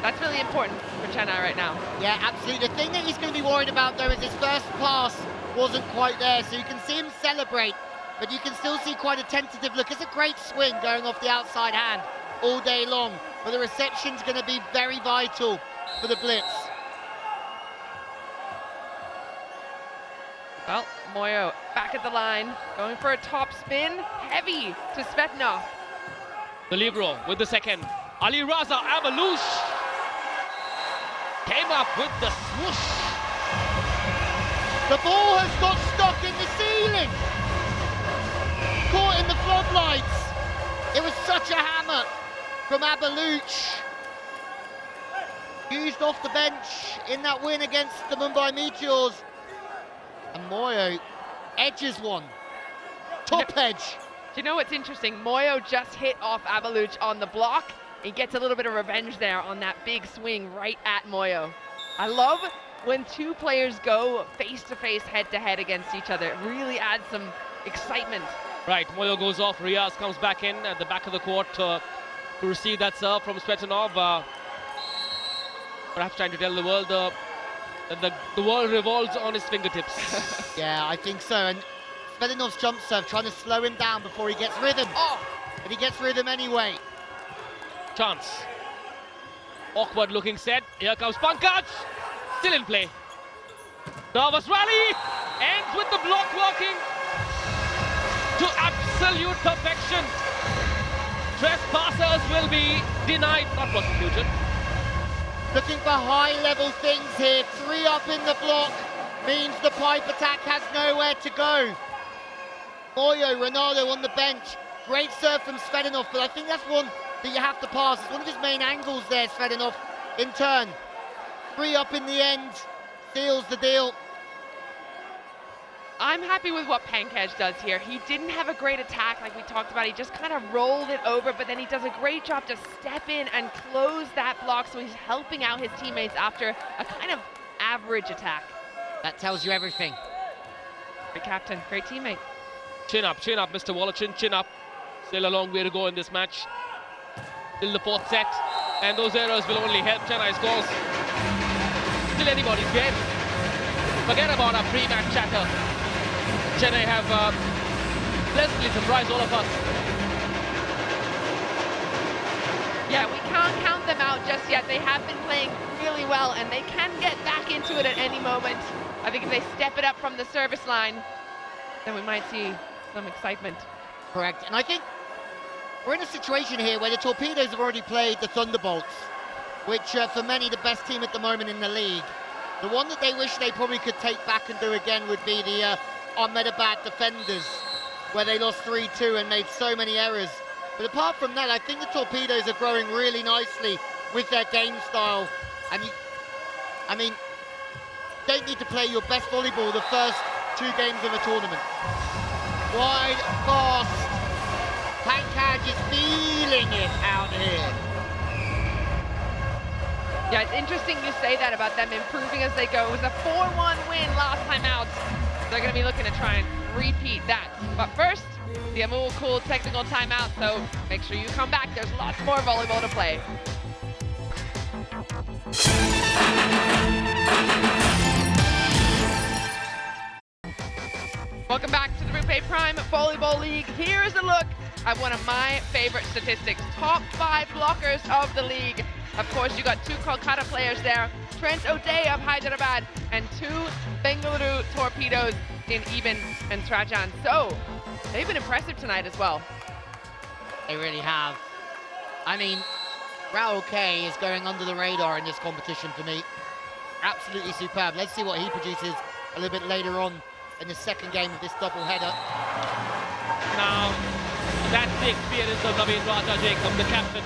Speaker 2: That's really important for Chennai right now.
Speaker 3: Yeah, absolutely. The thing that he's going to be worried about, though, is his first pass wasn't quite there, so you can see him celebrate, but you can still see quite a tentative look. It's a great swing going off the outside hand all day long, but the reception's going to be very vital for the Blitz.
Speaker 2: Well, Moyo back at the line, going for a top spin, heavy to Svedinov.
Speaker 1: The libero with the second. Ali Raza Amalouche came up with the swoosh.
Speaker 3: The ball has got stuck in the ceiling. Caught in the floodlights. It was such a hammer from Amalouche. Used off the bench in that win against the Mumbai Meteors. And Moyo edges one. Top edge.
Speaker 2: Do you know what's interesting? Moyo just hit off Amalouche on the block. He gets a little bit of revenge there on that big swing right at Moyo. I love when two players go face-to-face, head-to-head against each other. It really adds some excitement.
Speaker 1: Right, Moyo goes off. Riaz comes back in at the back of the court to receive that serve from Svedinov. Perhaps trying to tell the world that the world revolves on his fingertips.
Speaker 3: Yeah, I think so. And Svedinov's jump serve trying to slow him down before he gets rhythm.
Speaker 2: Oh!
Speaker 3: But he gets rhythm anyway.
Speaker 1: Chance. Awkward looking set. Here comes Pankaj. Still in play. Nervous rally. Ends with the block working to absolute perfection. Trespassers will be denied, not prosecuted.
Speaker 3: Looking for high-level things here. 3 up in the block means the pipe attack has nowhere to go. Moyo, Ronaldo on the bench. Great serve from Svedinov, but I think that's one that you have to pass. It's one of his main angles there, Svedinov, in turn. 3 up in the end, seals the deal.
Speaker 2: I'm happy with what Pankaj does here. He didn't have a great attack like we talked about. He just kind of rolled it over, but then he does a great job to step in and close that block, so he's helping out his teammates after a kind of average attack.
Speaker 3: That tells you everything.
Speaker 2: Great captain, great teammate.
Speaker 1: Chin up, Mr. Wallerton, chin up. Still a long way to go in this match. Till the fourth set, and those errors will only help Chennai's cause. Still anybody's game. Forget about our pre-match chatter. Chennai have pleasantly surprised all of us.
Speaker 2: Yeah, we can't count them out just yet. They have been playing really well, and they can get back into it at any moment. I think if they step it up from the service line, then we might see some excitement.
Speaker 3: Correct, and I think we're in a situation here where the Torpedoes have already played the Thunderbolts, which for many the best team at the moment in the league. The one that they wish they probably could take back and do again would be the Ahmedabad Defenders, where they lost 3-2 and made so many errors. But apart from that, I think the Torpedoes are growing really nicely with their game style. And you don't need to play your best volleyball the first 2 games of a tournament. Wide, fast. Pankaj is feeling it out here.
Speaker 2: Yeah, it's interesting you say that about them improving as they go. It was a 4-1 win last time out. They're going to be looking to try and repeat that. But first, the Amul Cool technical timeout, so make sure you come back. There's lots more volleyball to play. Welcome back to the RuPay Prime Volleyball League. Here's a look at one of my favorite statistics. Top 5 blockers of the league. Of course, you got 2 Kolkata players there. Trent O'Day of Hyderabad and 2 Bengaluru Torpedoes in Eben and Trajan. So, they've been impressive tonight as well.
Speaker 3: They really have. I mean, RuPay is going under the radar in this competition for me. Absolutely superb. Let's see what he produces a little bit later on in the second game of this doubleheader.
Speaker 1: Now, that's the experience of Naveen Raja Jacob, the captain.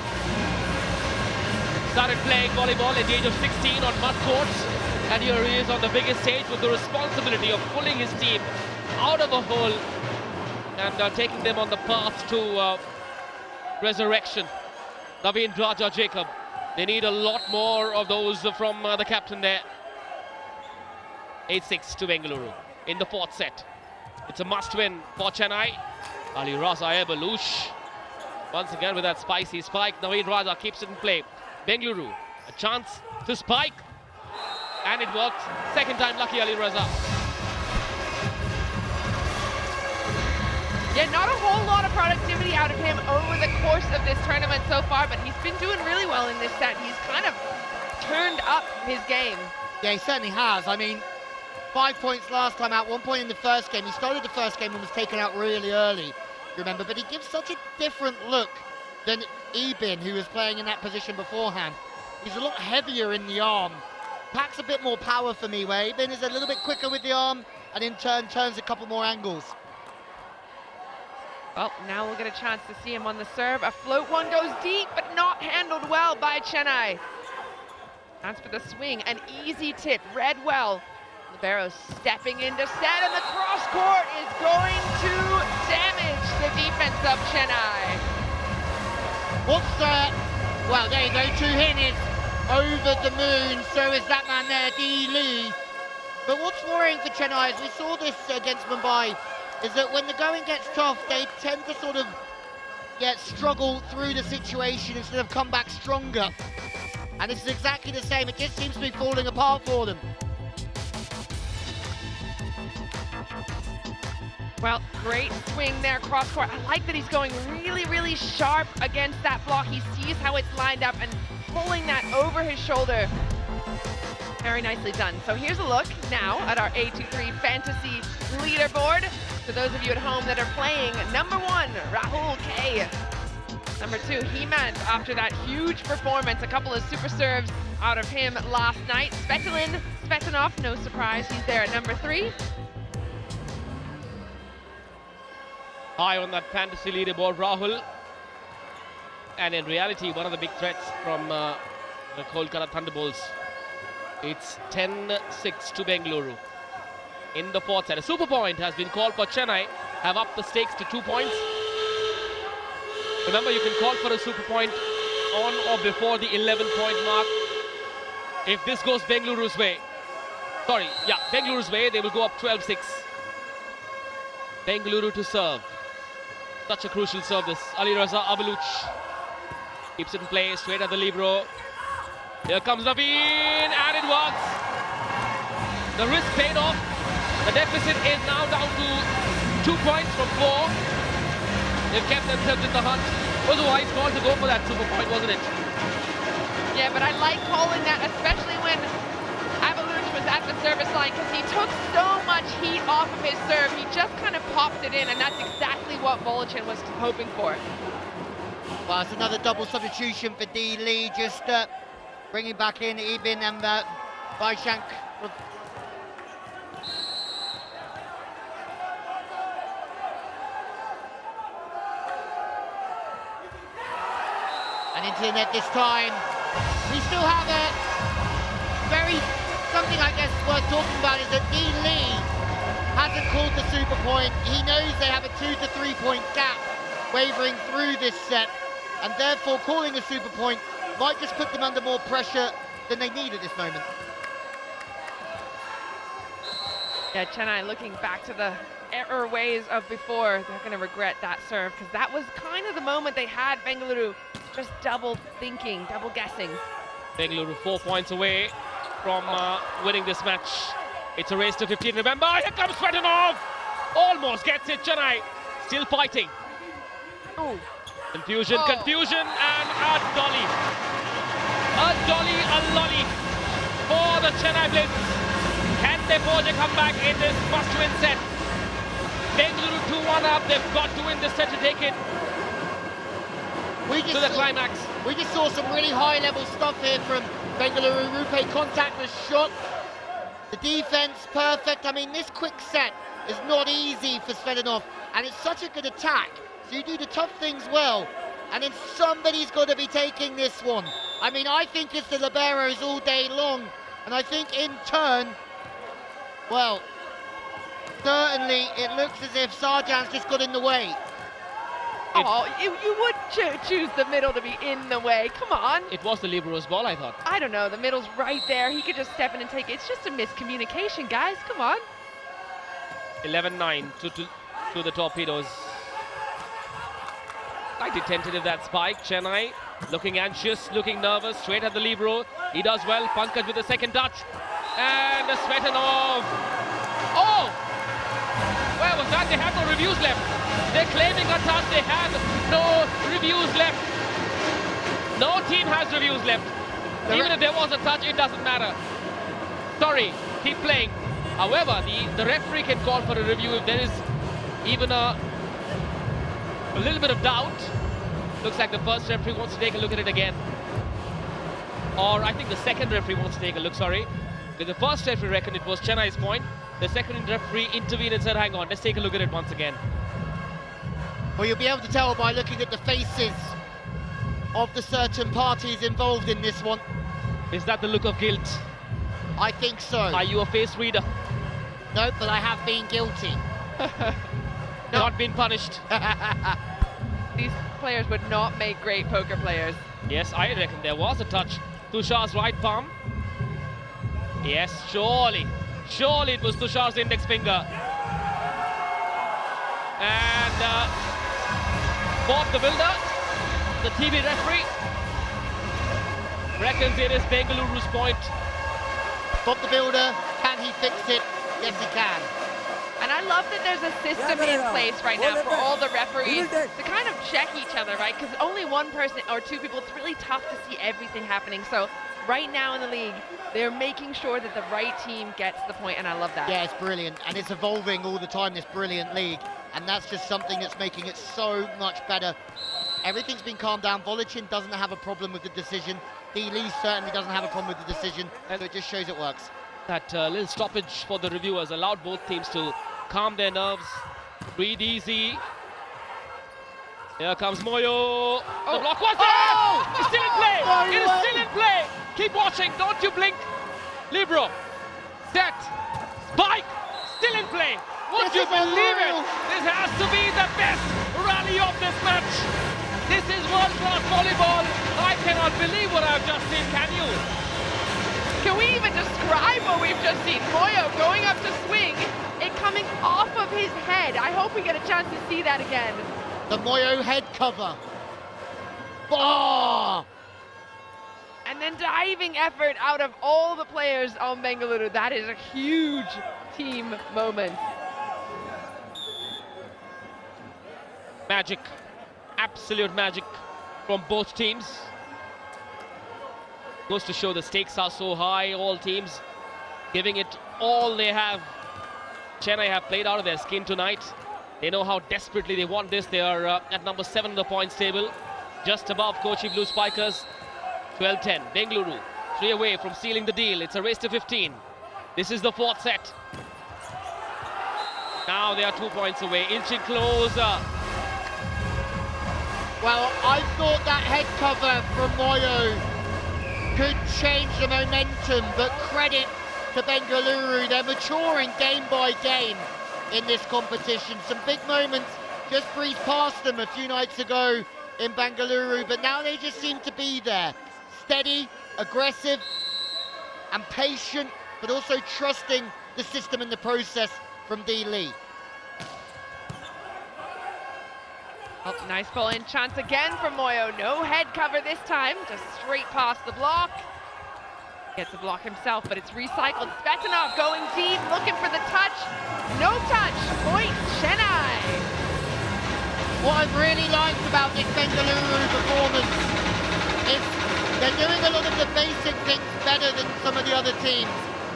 Speaker 1: Started playing volleyball at the age of 16 on mud courts, and here he is on the biggest stage with the responsibility of pulling his team out of a hole and taking them on the path to resurrection. Naveen Raja Jacob, they need a lot more of those from the captain there. 8-6 to Bengaluru in the 4th set. It's a must win for Chennai. Ali Raza Ebalush once again with that spicy spike. Naveen Raja keeps it in play. Bengaluru, a chance to spike, and it worked. Second time lucky Ali Raza.
Speaker 2: Yeah, not a whole lot of productivity out of him over the course of this tournament so far, but he's been doing really well in this set. He's kind of turned up his game.
Speaker 3: Yeah, he certainly has. I mean, 5 points last time out, 1 point in the first game. He started the first game and was taken out really early, remember, but he gives such a different look than Eben, who was playing in that position beforehand. He's a lot heavier in the arm, packs a bit more power for me, where Eben is a little bit quicker with the arm and in turn turns a couple more angles.
Speaker 2: Well, now we'll get a chance to see him on the serve. A float one goes deep, but not handled well by Chennai. That's for the swing, an easy tip, read well. Libero stepping into set, and the cross court is going to damage the defense of Chennai.
Speaker 3: What's well, there you go, Tuhin is over the moon, so is that man there, D. Lee. But what's worrying for Chennai, as we saw this against Mumbai, is that when the going gets tough, they tend to sort of struggle through the situation instead of come back stronger. And this is exactly the same, it just seems to be falling apart for them.
Speaker 2: Well, great swing there, cross court. I like that he's going really, really sharp against that block. He sees how it's lined up and pulling that over his shoulder. Very nicely done. So here's a look now at our A23 Fantasy leaderboard. For those of you at home that are playing, number 1, Rahul K. Number 2, Hemant, after that huge performance. A couple of super serves out of him last night. Svetanov, no surprise, he's there at number 3.
Speaker 1: High on that fantasy leaderboard, Rahul. And in reality, one of the big threats from the Kolkata Thunderbolts. It's 10-6 to Bengaluru in the 4th set. A super point has been called for Chennai, have upped the stakes to 2 points. Remember, you can call for a super point on or before the 11-point mark. If this goes Bengaluru's way, Bengaluru's way, they will go up 12-6. Bengaluru to serve. Such a crucial serve, this Ali Raza Abaluch. Keeps it in play, straight at the libero. Here comes Naveen, and it works. The risk paid off. The deficit is now down to 2 points from 4. They've kept themselves in the hunt. It was a wise call to go for that super point, wasn't it?
Speaker 2: Yeah, but I like calling that, especially when Abaluch was at the service line, because he took so much heat off of his serve. He just kind of popped it in, and that's exactly what Volochin was hoping for.
Speaker 3: Well, it's another double substitution for D. Lee, just bringing back in Eben and Vaishank. And into the net this time. We still have something I guess worth talking about is that D. Lee hasn't called the super point. He knows they have a 2 to 3 point gap wavering through this set, and therefore calling a super point might just put them under more pressure than they need at this moment.
Speaker 2: Yeah, Chennai looking back to the error ways of before. They're going to regret that serve because that was kind of the moment they had Bengaluru just double thinking, double guessing.
Speaker 1: Bengaluru 4 points away from winning this match. It's a race to 15. Remember, here comes Svetanov. Almost gets it, Chennai. Still fighting.
Speaker 2: Oh.
Speaker 1: Confusion, confusion, and a dolly. A dolly, a lolly for the Chennai Blitz. Can they forge a comeback in this must-win set? Bengaluru 2-1 up. They've got to win this set to take it to the climax.
Speaker 3: We just saw some really high-level stuff here from Bengaluru. RuPay contactless shot. The defense perfect. I mean, this quick set is not easy for Svetanov, and it's such a good attack. So you do the tough things well, and then somebody's got to be taking this one. I mean, I think it's the liberos all day long, and I think in turn, well, certainly it looks as if Sarjan's just got in the way.
Speaker 2: Oh, you would choose the middle to be in the way. Come on.
Speaker 1: It was the libero's ball, I thought.
Speaker 2: I don't know. The middle's right there. He could just step in and take it. It's just a miscommunication, guys. Come on.
Speaker 1: 11-9 to the Torpedoes. Slightly tentative that spike. Chennai looking anxious, looking nervous. Straight at the libero. He does well. Pankaj with the second touch. And Svetanov. Oh! Where was that? They had no reviews left. They're claiming a touch. They had no reviews left. No team has reviews left. Even if there was a touch, it doesn't matter. Sorry, keep playing. However, the referee can call for a review if there is even a little bit of doubt. Looks like the first referee wants to take a look at it again. Or I think the second referee wants to take a look, sorry. Because the first referee reckoned it was Chennai's point. The second referee intervened and said, hang on, let's take a look at it once again.
Speaker 3: Well, you'll be able to tell by looking at the faces of the certain parties involved in this one.
Speaker 1: Is that the look of guilt?
Speaker 3: I think so.
Speaker 1: Are you a face reader?
Speaker 3: No, but I have been guilty.
Speaker 1: Not been punished.
Speaker 2: These players would not make great poker players.
Speaker 1: Yes, I reckon there was a touch. Tushar's right palm. Yes, surely. Surely it was Tushar's index finger. And Bob the Builder, the TV referee, reckons it is Bengaluru's point.
Speaker 3: Bob the Builder, can he fix it? Yes, he can.
Speaker 2: And I love that there's a system in place right now for all the referees to kind of check each other, right? Because only one person or two people, it's really tough to see everything happening. So right now in the league, they're making sure that the right team gets the point, and I love that.
Speaker 3: Yeah, it's brilliant, and it's evolving all the time, this brilliant league, and that's just something that's making it so much better. Everything's been calmed down. Volichin doesn't have a problem with the decision. D. Lee certainly doesn't have a problem with the decision, so it just shows it works.
Speaker 1: That little stoppage for the reviewers allowed both teams to calm their nerves, breathe easy. Here comes Moyo. The block was there! It's still in play! It is still in play! Keep watching, don't you blink! Libero, set, spike, still in play! Would you believe it? This has to be the best rally of this match! This is world-class volleyball! I cannot believe what I've just seen, can you?
Speaker 2: Can we even describe what we've just seen? Moyo going up to swing, it coming off of his head. I hope we get a chance to see that again.
Speaker 3: The Moyo head cover. Oh!
Speaker 2: And then diving effort out of all the players on Bengaluru. That is a huge team moment.
Speaker 1: Magic, absolute magic from both teams. Goes to show the stakes are so high, all teams giving it all they have. Chennai have played out of their skin tonight. They know how desperately they want this. They are at number 7 on the points table, just above Kochi Blue Spikers. 12-10, Bengaluru 3 away from sealing the deal. It's a race to 15. This is the 4th set. Now they are 2 points away, inching closer.
Speaker 3: Well, I thought that head cover from Moyo could change the momentum, but credit to Bengaluru. They're maturing game by game in this competition. Some big moments just breezed past them a few nights ago in Bengaluru, but now they just seem to be there. Steady, aggressive, and patient, but also trusting the system and the process from D. Lee.
Speaker 2: Oh, nice ball in chance again from Moyo. No head cover this time, just straight past the block. Gets the block himself, but it's recycled. Svetanov going deep, looking for the touch. No touch, point Chennai.
Speaker 3: What I've really liked about this Bengaluru performance is they're doing a lot of the basic things better than some of the other teams.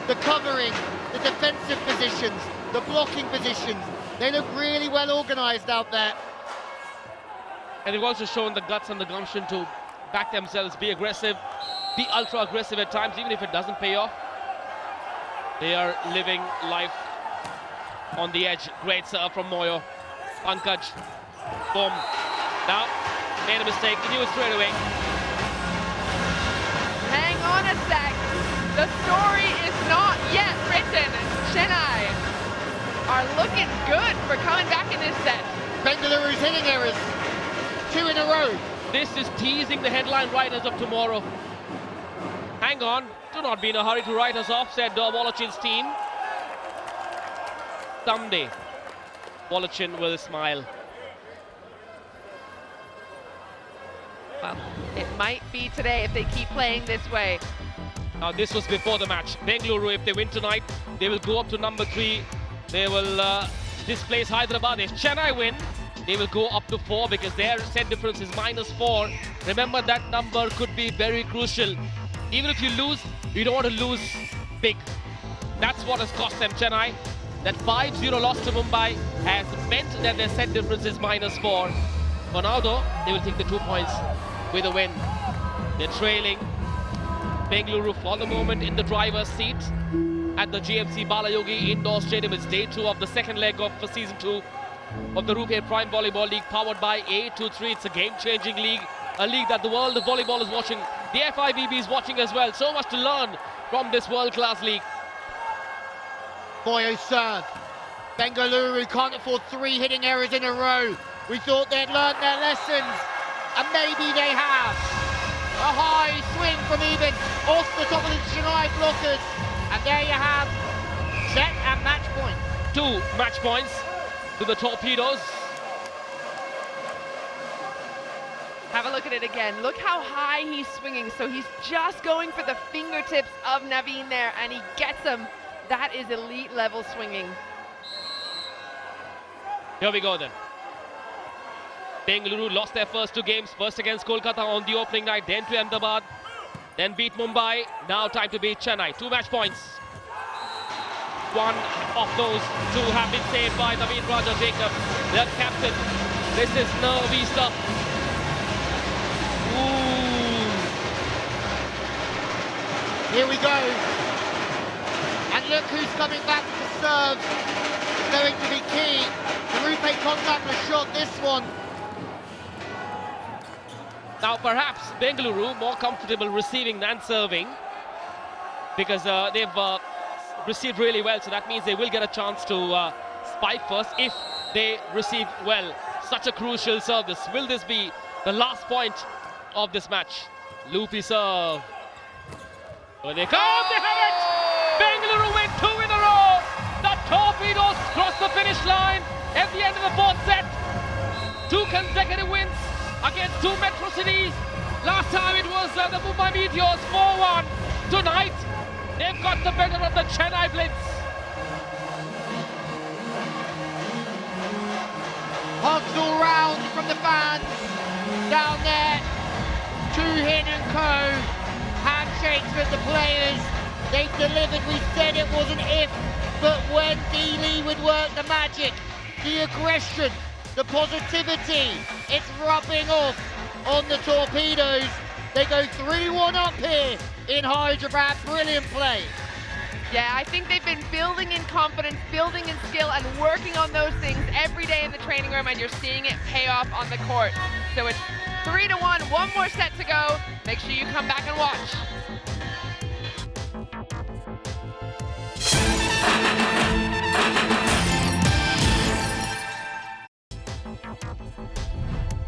Speaker 3: The covering, the defensive positions, the blocking positions. They look really well organised out there.
Speaker 1: And they've also shown the guts and the gumption to back themselves, be aggressive, be ultra aggressive at times, even if it doesn't pay off. They are living life on the edge. Great serve from Moyo. Pankaj. Boom. Now, made a mistake. He knew it straight away.
Speaker 2: Hang on a sec. The story is not yet written. Chennai are looking good for coming back in this set.
Speaker 3: Bengaluru's hitting errors. 2 in a row.
Speaker 1: This is teasing the headline writers of tomorrow. Hang on, do not be in a hurry to write us off, said Wolochin's team. Someday, Wolochin will smile.
Speaker 2: Well, it might be today if they keep playing this way.
Speaker 1: Now this was before the match. Bengaluru, if they win tonight, they will go up to number 3. They will displace Hyderabad. If Chennai win, they will go up to 4 because their set difference is -4. Remember, that number could be very crucial. Even if you lose, you don't want to lose big. That's what has cost them, Chennai. That 5-0 loss to Mumbai has meant that their set difference is -4. For now though, they will take the 2 points with a win. They're trailing. Bengaluru for the moment in the driver's seat at the GMC Balayogi Indoor Stadium. It's day 2 of the second leg of season 2 of the RuPay Prime Volleyball League, powered by A23. It's a game-changing league, a league that the world of volleyball is watching. The FIVB is watching as well. So much to learn from this world-class league.
Speaker 3: Moyo serve. Bengaluru can't afford 3 hitting errors in a row. We thought they'd learned their lessons, and maybe they have. A high swing from Eben off the top of the Chennai blockers, and there you have set and match point.
Speaker 1: 2 match points to the Torpedoes.
Speaker 2: Have a look at it again. Look how high he's swinging. So he's just going for the fingertips of Naveen there, and he gets them. That is elite level swinging.
Speaker 1: Here we go then. Bengaluru lost their first 2 games, first against Kolkata on the opening night, then to Ahmedabad, then beat Mumbai. Now time to beat Chennai. 2 match points. One of those 2 have been saved by Naveen Raja Jacob, their captain. This is nervy stuff. Ooh.
Speaker 3: Here we go. And look who's coming back to serve. It's going to be key. The RuPay contactless shot, this one.
Speaker 1: Now perhaps Bengaluru more comfortable receiving than serving, because they've received really well, so that means they will get a chance to spike first if they receive well. Such a crucial service. Will this be the last point of this match? Loopy serve. When they come, they have it! Bengaluru win 2 in a row! The Torpedoes cross the finish line at the end of the 4th set. 2 consecutive wins against 2 metro cities. Last time it was the Mumbai Meteors 4-1. Tonight, they've got the better of the Chennai Blitz.
Speaker 3: Hugs all round from the fans down there. 2-hit and co. Handshakes with the players. They delivered. We said it wasn't if, but when D. Lee would work the magic, the aggression, the positivity, it's rubbing off on the Torpedoes. They go 3-1 up here in Hyderabad. Brilliant play.
Speaker 2: Yeah, I think they've been building in confidence, building in skill, and working on those things every day in the training room, and you're seeing it pay off on the court. So it's 3-1, 1 more set to go. Make sure you come back and watch.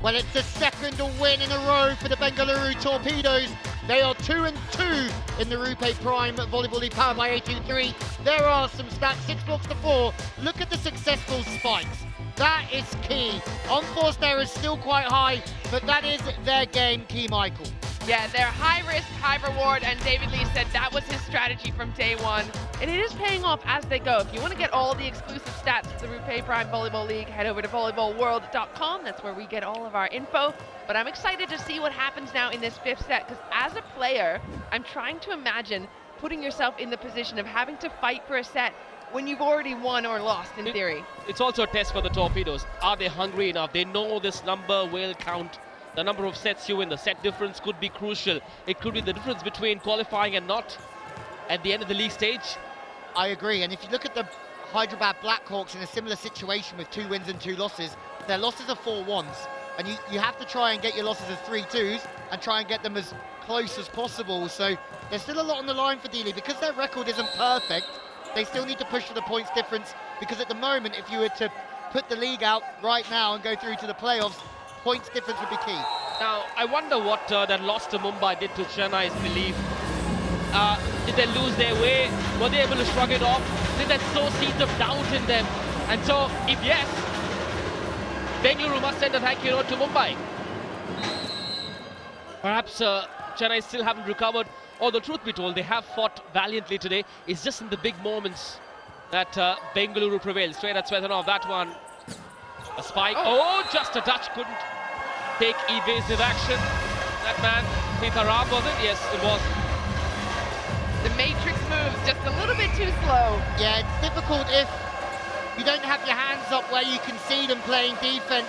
Speaker 3: Well, it's the 2nd win in a row for the Bengaluru Torpedoes. They are 2-2 in the RuPay Prime Volleyball League powered by 823. There are some stats, 6 blocks to 4. Look at the successful spikes. That is key. Unforced errors still quite high, but that is their game key, Michael.
Speaker 2: Yeah, they're high risk, high reward, and David Lee said that was his strategy from day one. And it is paying off as they go. If you want to get all the exclusive stats for the RuPay Prime Volleyball League, head over to volleyballworld.com. That's where we get all of our info. But I'm excited to see what happens now in this 5th set, because as a player, I'm trying to imagine putting yourself in the position of having to fight for a set when you've already won or lost, in theory.
Speaker 1: It's also a test for the Torpedoes. Are they hungry enough? They know this number will count. The number of sets you win, the set difference could be crucial. It could be the difference between qualifying and not at the end of the league stage.
Speaker 3: I agree, and if you look at the Hyderabad Blackhawks in a similar situation with 2 wins and 2 losses, their losses are 4-1s, and you have to try and get your losses as 3-2s and try and get them as close as possible. So there's still a lot on the line for D-League. Because their record isn't perfect, they still need to push for the points difference, because at the moment, if you were to put the league out right now and go through to the playoffs, points difference would be key.
Speaker 1: Now, I wonder what that loss to Mumbai did to Chennai's belief. Did they lose their way? Were they able to shrug it off? Did that sow seeds of doubt in them? And so, if yes, Bengaluru must send a thank you note to Mumbai. Perhaps Chennai still haven't recovered. Although, truth be told, they have fought valiantly today. It's just in the big moments that Bengaluru prevails. Straight at Svetanov, that one. A spike. Oh, just a touch. Couldn't take evasive action. That man, Sitaram, was it? Yes, it was.
Speaker 2: The matrix moves just a little bit too slow.
Speaker 3: Yeah, it's difficult if you don't have your hands up where you can see them playing defense.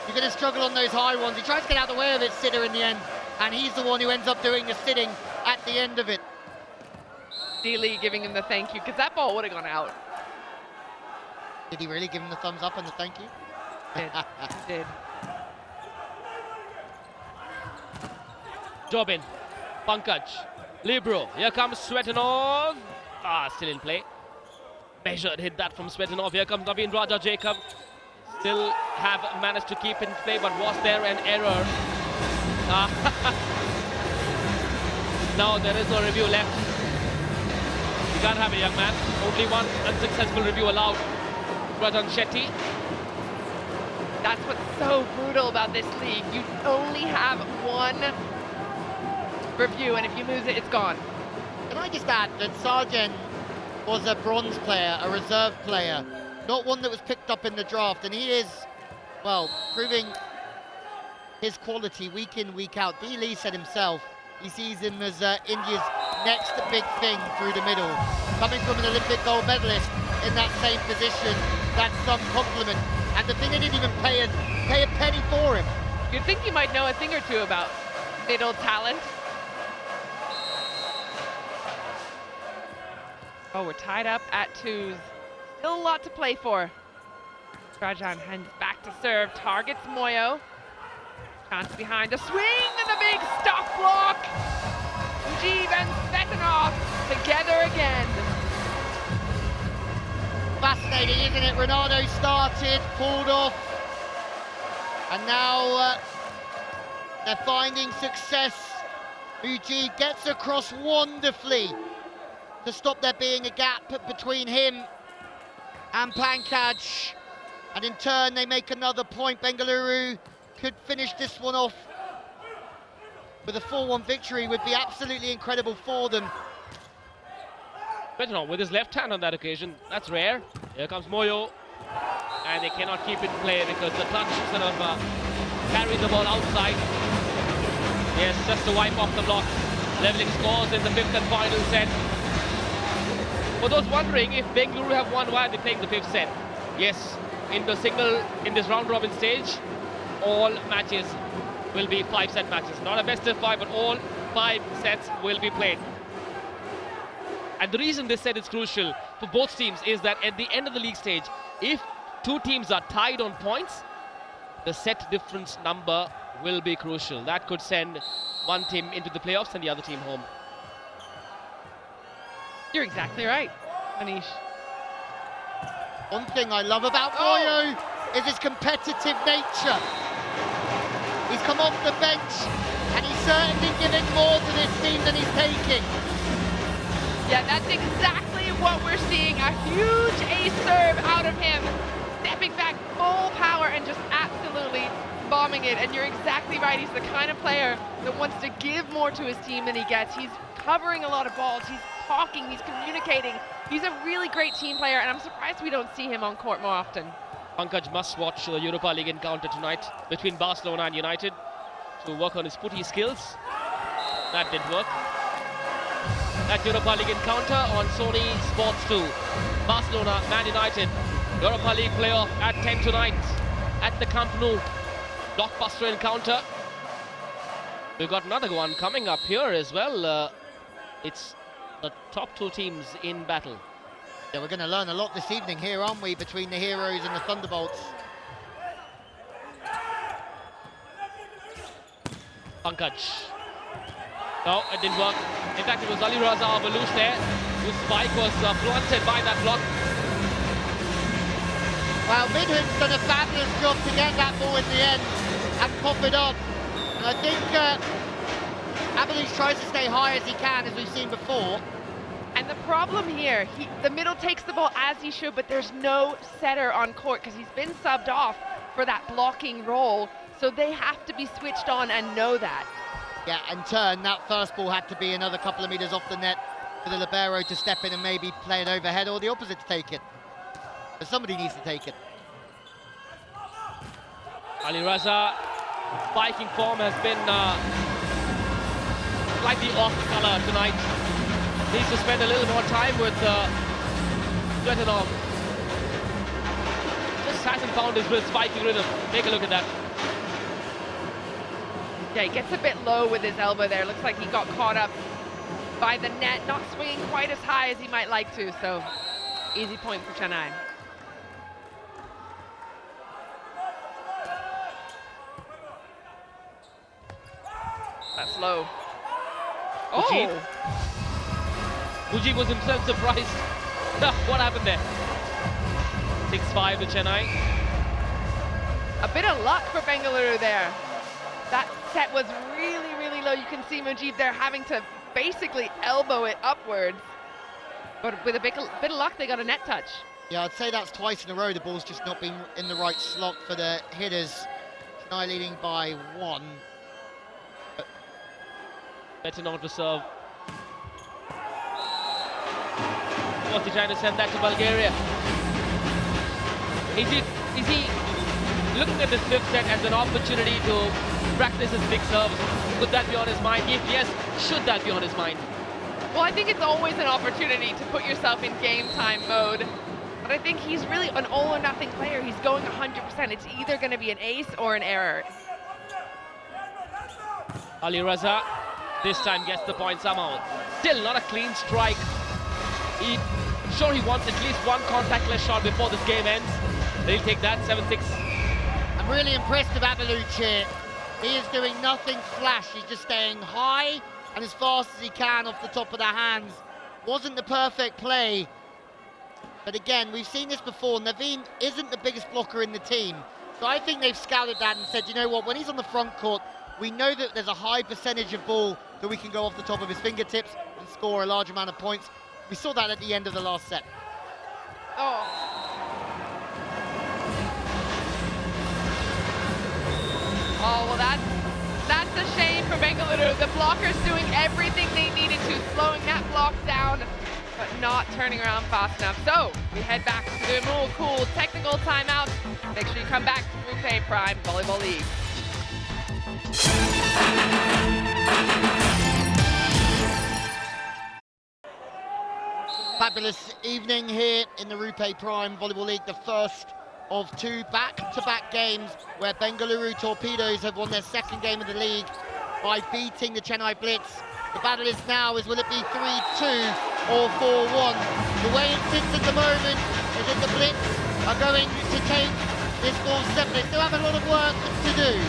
Speaker 3: You're going to struggle on those high ones. He tries to get out of the way of it, Sitter, in the end, and he's the one who ends up doing the sitting at the end of it.
Speaker 2: D-Lee giving him the thank you, because that ball would have gone out.
Speaker 3: Did he really give him the thumbs up and the thank you?
Speaker 2: He did.
Speaker 1: Jobin, Pankaj, Libro. Here comes Svetanov. Still in play. Measured hit that from Svetanov. Here comes Naveen Raja Jacob. Still have managed to keep in play, but was there an error? Now there is no review left. You can't have a young man. Only one unsuccessful review allowed. Rajan Shetty.
Speaker 2: That's what's so brutal about this league. You only have one review, and if you lose it, it's gone.
Speaker 3: Can I just add that Sargent was a bronze player, a reserve player, not one that was picked up in the draft, and he is, well, proving his quality week in, week out. D. Lee said himself, he sees him as India's next big thing through the middle. Coming from an Olympic gold medalist in that same position, that's some compliment. And the thing, they didn't even pay a penny for him.
Speaker 2: You'd think you might know a thing or two about middle talent. Oh, we're tied up at 2s. Still a lot to play for. Rajan hands back to serve, targets Moyo. Chance behind, a swing and a big stop block. Mujeeb and Svetanov together again.
Speaker 3: Fascinating, isn't it? Ronaldo started, pulled off, and now they're finding success. Mujeeb gets across wonderfully to stop there being a gap between him and Pankaj, and in turn they make another point. Bengaluru could finish this one off with a 4-1 victory. Would be absolutely incredible for them.
Speaker 1: Svetanov with his left hand on that occasion. That's rare. Here comes Moyo, and they cannot keep it in play because the touch sort of carries the ball outside. Yes, just to wipe off the block. Leveling scores in the 5th and final set. For those wondering if Bengaluru have won, why are they playing the 5th set? Yes, in this round robin stage, all matches will be 5-set matches. Not a best of 5, but all 5 sets will be played. And the reason this set is crucial for both teams is that at the end of the league stage, if 2 teams are tied on points, the set difference number will be crucial. That could send one team into the playoffs and the other team home.
Speaker 2: You're exactly right, Manish.
Speaker 3: One thing I love about Moyo is his competitive nature. He's come off the bench and he's certainly giving more to this hitting.
Speaker 2: Yeah, that's exactly what we're seeing. A huge ace serve out of him. Stepping back full power and just absolutely bombing it. And you're exactly right. He's the kind of player that wants to give more to his team than he gets. He's covering a lot of balls. He's talking. He's communicating. He's a really great team player, and I'm surprised we don't see him on court more often.
Speaker 1: Pankaj must watch the Europa League encounter tonight between Barcelona and United to work on his putty skills. That didn't work. That Europa League encounter on Sony Sports 2. Barcelona, Man United, Europa League playoff at 10 tonight at the Camp Nou. Blockbuster encounter. We've got another one coming up here as well. It's the top two teams in battle.
Speaker 3: Yeah, we're going to learn a lot this evening here, aren't we, between the Heroes and the Thunderbolts.
Speaker 1: Pankaj. No, it didn't work. In fact, it was Ali Raza Abalouche there, whose spike was blunted by that block.
Speaker 3: Well, Midham's done a fabulous job to get that ball in the end and pop it up. And I think Abalouche tries to stay high as he can, as we've seen before.
Speaker 2: And the problem here, the middle takes the ball as he should, but there's no setter on court because he's been subbed off for that blocking role. So they have to be switched on and know that.
Speaker 3: Yeah, in turn, that first ball had to be another couple of meters off the net for the libero to step in and maybe play it overhead, or the opposite to take it. But somebody needs to take it.
Speaker 1: Ali Raza, spiking form has been slightly off color tonight. Needs to spend a little more time with Svetanov. Just hasn't found his spiking rhythm. Take a look at that.
Speaker 2: Yeah, he gets a bit low with his elbow there. Looks like he got caught up by the net, not swinging quite as high as he might like to. So, easy point for Chennai. That's low.
Speaker 1: Mujib. Mujib was himself surprised. What happened there? 6-5 to Chennai.
Speaker 2: A bit of luck for Bengaluru there. That set was really, really low. You can see Mujib there having to basically elbow it upwards. But with a bit of luck, they got a net touch.
Speaker 3: Yeah, I'd say that's twice in a row. The ball's just not been in the right slot for the hitters. Chennai leading by 1.
Speaker 1: Better not to serve. What's he trying to send that to Bulgaria? Is he looking at this fifth set as an opportunity to practice his big serves? Could that be on his mind? If yes, should that be on his mind?
Speaker 2: Well, I think it's always an opportunity to put yourself in game time mode. But I think he's really an all or nothing player. He's going 100%. It's either going to be an ace or an error.
Speaker 1: Ali Raza this time gets the point somehow. Still not a clean strike. He wants at least one contactless shot before this game ends. They'll take that, 7-6.
Speaker 3: I'm really impressed with Abalouche here. He is doing nothing flash. He's just staying high and as fast as he can off the top of the hands. Wasn't the perfect play. But again, we've seen this before. Naveen isn't the biggest blocker in the team. So I think they've scouted that and said, you know what, when he's on the front court, we know that there's a high percentage of ball that we can go off the top of his fingertips and score a large amount of points. We saw that at the end of the last set.
Speaker 2: Oh. Oh, well, that's a shame for Bengaluru. The blockers doing everything they needed to, slowing that block down, but not turning around fast enough. So we head back to the Mool Cool technical timeout. Make sure you come back to RuPay Prime Volleyball League.
Speaker 3: Fabulous evening here in the RuPay Prime Volleyball League, the first of 2 back-to-back games where Bengaluru Torpedoes have won their second game of the league by beating the Chennai Blitz. The battle is now, will it be 3-2 or 4-1? The way it sits at the moment is that the Blitz are going to take this ball step. They still have a lot of work to do.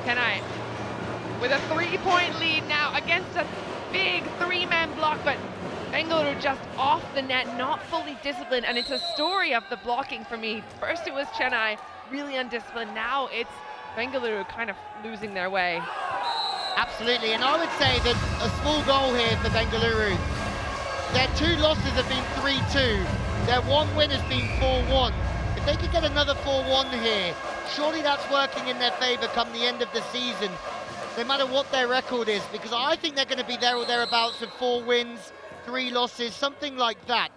Speaker 2: Chennai with a 3-point lead now against a big 3-man block, but Bengaluru just off the net, not fully disciplined, and it's a story of the blocking for me. First it was Chennai, really undisciplined. Now it's Bengaluru kind of losing their way.
Speaker 3: Absolutely, and I would say that a small goal here for Bengaluru. Their 2 losses have been 3-2. Their 1 win has been 4-1. If they could get another 4-1 here, surely that's working in their favour come the end of the season, no matter what their record is, because I think they're going to be there or thereabouts with 4 wins, 3 losses, something like that.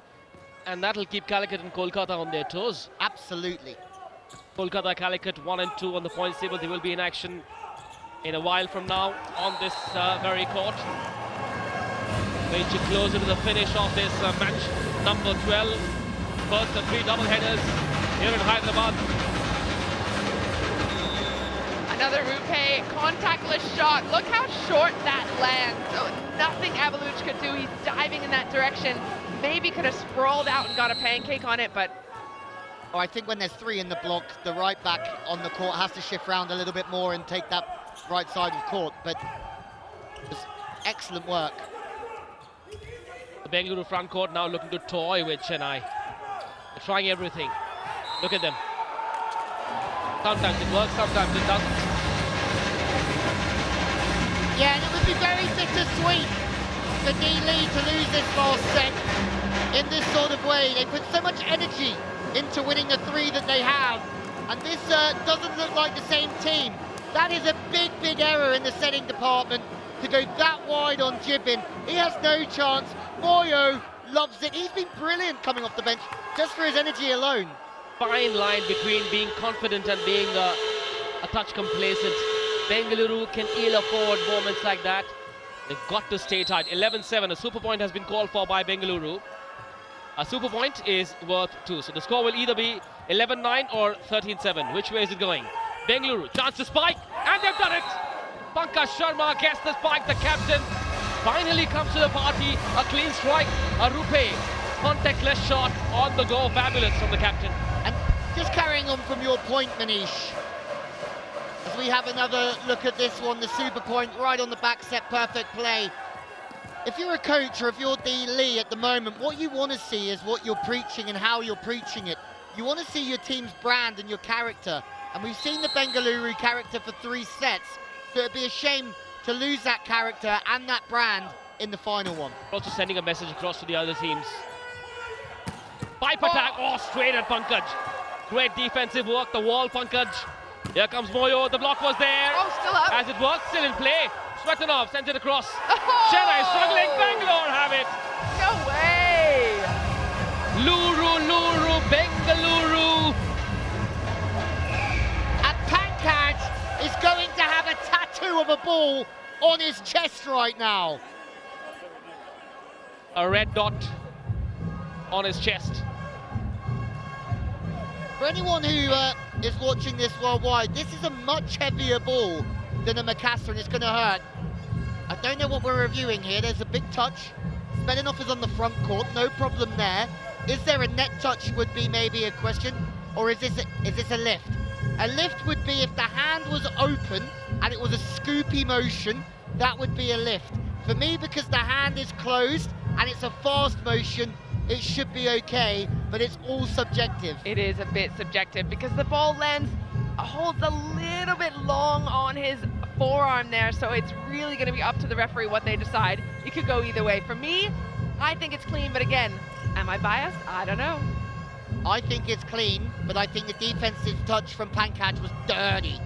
Speaker 1: And that'll keep Calicut and Kolkata on their toes.
Speaker 3: Absolutely.
Speaker 1: Kolkata, Calicut 1 and 2 on the points table. They will be in action in a while from now on this very court. Inching closer to the finish of this match number 12. First the 3 double headers here in Hyderabad.
Speaker 2: Another RuPay contactless shot. Look how short that lands. So nothing Avaluch could do. He's diving in that direction. Maybe could have sprawled out and got a pancake on it, but...
Speaker 3: Oh, I think when there's 3 in the block, the right back on the court has to shift around a little bit more and take that right side of court, but it was excellent work.
Speaker 1: The Bengaluru front court now looking to toy with Chennai. They're trying everything. Look at them. Sometimes it works, sometimes it doesn't.
Speaker 3: Yeah, and it would be very bittersweet for D. Lee to lose this last set in this sort of way. They put so much energy into winning the 3 that they have, and this doesn't look like the same team. That is a big, big error in the setting department to go that wide on Jibbin. He has no chance. Moyo loves it. He's been brilliant coming off the bench just for his energy alone.
Speaker 1: Fine line between being confident and being a touch complacent. Bengaluru can ill afford moments like that. They've got to stay tight. 11-7, a super point has been called for by Bengaluru. A super point is worth 2. So the score will either be 11-9 or 13-7. Which way is it going? Bengaluru, chance to spike, and they've done it! Pankaj Sharma gets the spike, the captain finally comes to the party. A clean strike, a RuPay contactless shot on the go. Fabulous from the captain.
Speaker 3: And just carrying on from your point, Manish, as we have another look at this one, the super point right on the back set, perfect play. If you're a coach or if you're D. Lee at the moment, what you want to see is what you're preaching and how you're preaching it. You want to see your team's brand and your character. And we've seen the Bengaluru character for 3 sets, so it'd be a shame to lose that character and that brand in the final one.
Speaker 1: Also sending a message across to the other teams. Pipe attack, straight at Pankaj. Great defensive work, the wall, Pankaj. Here comes Moyo, the block was there.
Speaker 2: Still up.
Speaker 1: As it was, still in play. Svetanov sends it across.
Speaker 2: Oh!
Speaker 1: Chennai struggling, Bangalore have it.
Speaker 2: No way!
Speaker 1: Luru, Bengaluru.
Speaker 3: And Pankaj is going to have a tattoo of a ball on his chest right now.
Speaker 1: A red dot on his chest.
Speaker 3: For anyone who is watching this worldwide, this is a much heavier ball than a Macassar, and it's going to hurt. I don't know what we're reviewing here. There's a big touch. Svetanov is on the front court, no problem there. Is there a net touch would be maybe a question, or is this a lift? A lift would be if the hand was open and it was a scoopy motion, that would be a lift. For me, because the hand is closed and it's a fast motion, it should be okay, but it's all subjective.
Speaker 2: It is a bit subjective because the ball holds a little bit long on his forearm there, so it's really going to be up to the referee what they decide. It could go either way. For me, I think it's clean, but again, am I biased? I don't know.
Speaker 3: I think it's clean, but I think the defensive touch from Pankaj was dirty.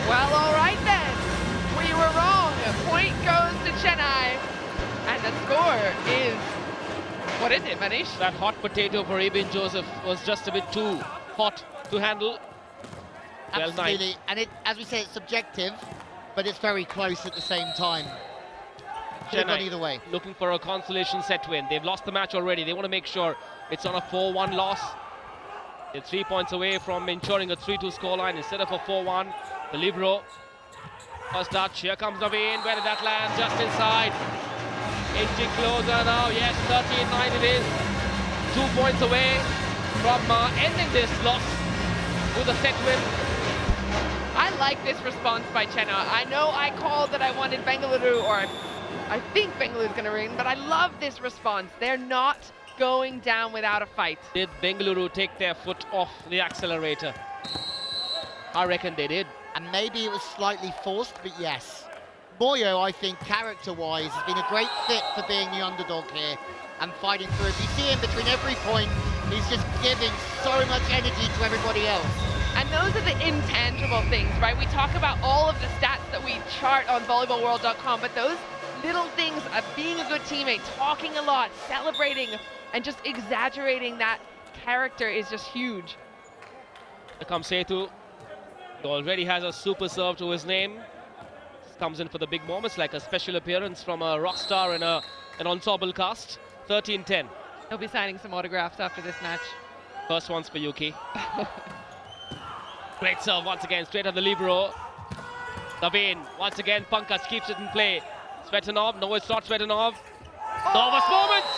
Speaker 2: Well, all right then. We were wrong. Point goes to Chennai. And the score is... What is it, Manish?
Speaker 1: That hot potato for Ibn Joseph was just a bit too hot to handle.
Speaker 3: Absolutely. And as we say, it's subjective, but it's very close at the same time. Could have gone either way.
Speaker 1: Looking for a consolation set win. They've lost the match already. They want to make sure it's on a 4-1 loss. They're 3 points away from ensuring a 3-2 scoreline instead of a 4-1. The libero. First touch. Here comes Naveen. Where did that land? Just inside. Inching closer now. Yes, 13-9 it is. 2 points away from ending this loss with a set win.
Speaker 2: I like this response by Chennai. I know I called that I wanted Bengaluru, or I think Bengaluru's going to win, but I love this response. They're not going down without a fight.
Speaker 1: Did Bengaluru take their foot off the accelerator? I reckon they did.
Speaker 3: And maybe it was slightly forced, but yes. Moyo, I think, character-wise, has been a great fit for being the underdog here and fighting through. If you see him between every point, he's just giving so much energy to everybody else.
Speaker 2: And those are the intangible things, right? We talk about all of the stats that we chart on volleyballworld.com, but those little things of being a good teammate, talking a lot, celebrating, and just exaggerating that character is just huge.
Speaker 1: Here comes Setu. He already has a super serve to his name. Comes in for the big moments, like a special appearance from a rock star in an ensemble cast. 13-10.
Speaker 2: He'll be signing some autographs after this match.
Speaker 1: First one's for Yuki. Great serve once again, straight at the libero. Naveen, once again, Pankaj keeps it in play. Svetanov, no, it's not Svetanov. Nervous moments!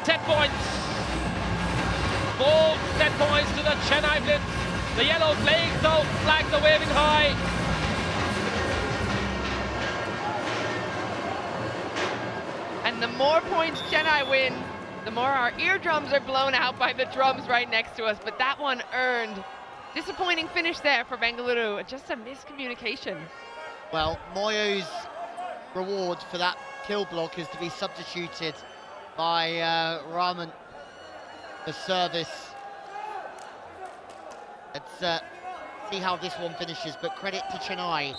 Speaker 1: 10 points. 4 set points to the Chennai Blitz. The yellow flags are waving high.
Speaker 2: And the more points Chennai win, the more our eardrums are blown out by the drums right next to us. But that one earned. Disappointing finish there for Bengaluru. Just a miscommunication.
Speaker 3: Well, Moyo's reward for that kill block is to be substituted by Rahman for service. Let's see how this one finishes, but credit to Chennai.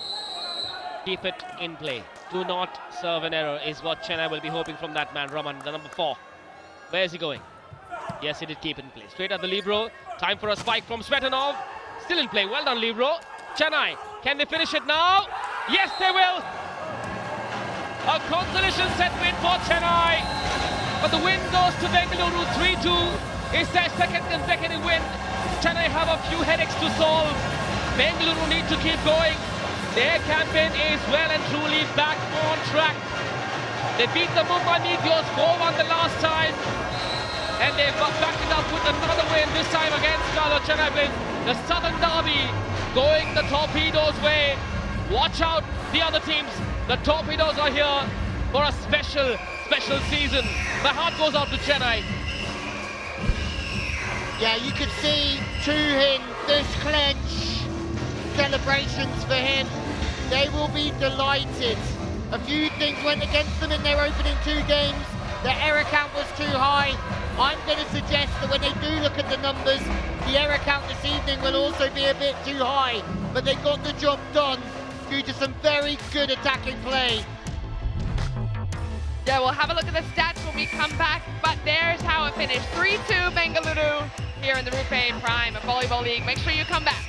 Speaker 1: Keep it in play. Do not serve an error is what Chennai will be hoping from that man, Raman, the number 4. Where is he going? Yes, he did keep it in play. Straight at the libero. Time for a spike from Svetanov. Still in play. Well done, libero. Chennai, can they finish it now? Yes, they will. A consolation set win for Chennai. But the win goes to Bengaluru. 3-2. It's their second consecutive win. Chennai have a few headaches to solve. Bengaluru need to keep going. Their campaign is well and truly back on track. They beat the Mumbai Meteors 4-1 the last time. And they've backed it up with another win, this time against Chennai Blitz. The Southern Derby going the Torpedoes' way. Watch out, the other teams. The Torpedoes are here for a special season. My heart goes out to Chennai.
Speaker 3: Yeah, you could see Tuhin, this clench, celebrations for him. They will be delighted. A few things went against them in their opening 2 games. The error count was too high. I'm going to suggest that when they do look at the numbers, the error count this evening will also be a bit too high. But they got the job done due to some very good attacking play.
Speaker 2: Yeah, we'll have a look at the stats when we come back, but there's how it finished. 3-2 Bengaluru here in the RuPay Prime Volleyball League. Make sure you come back.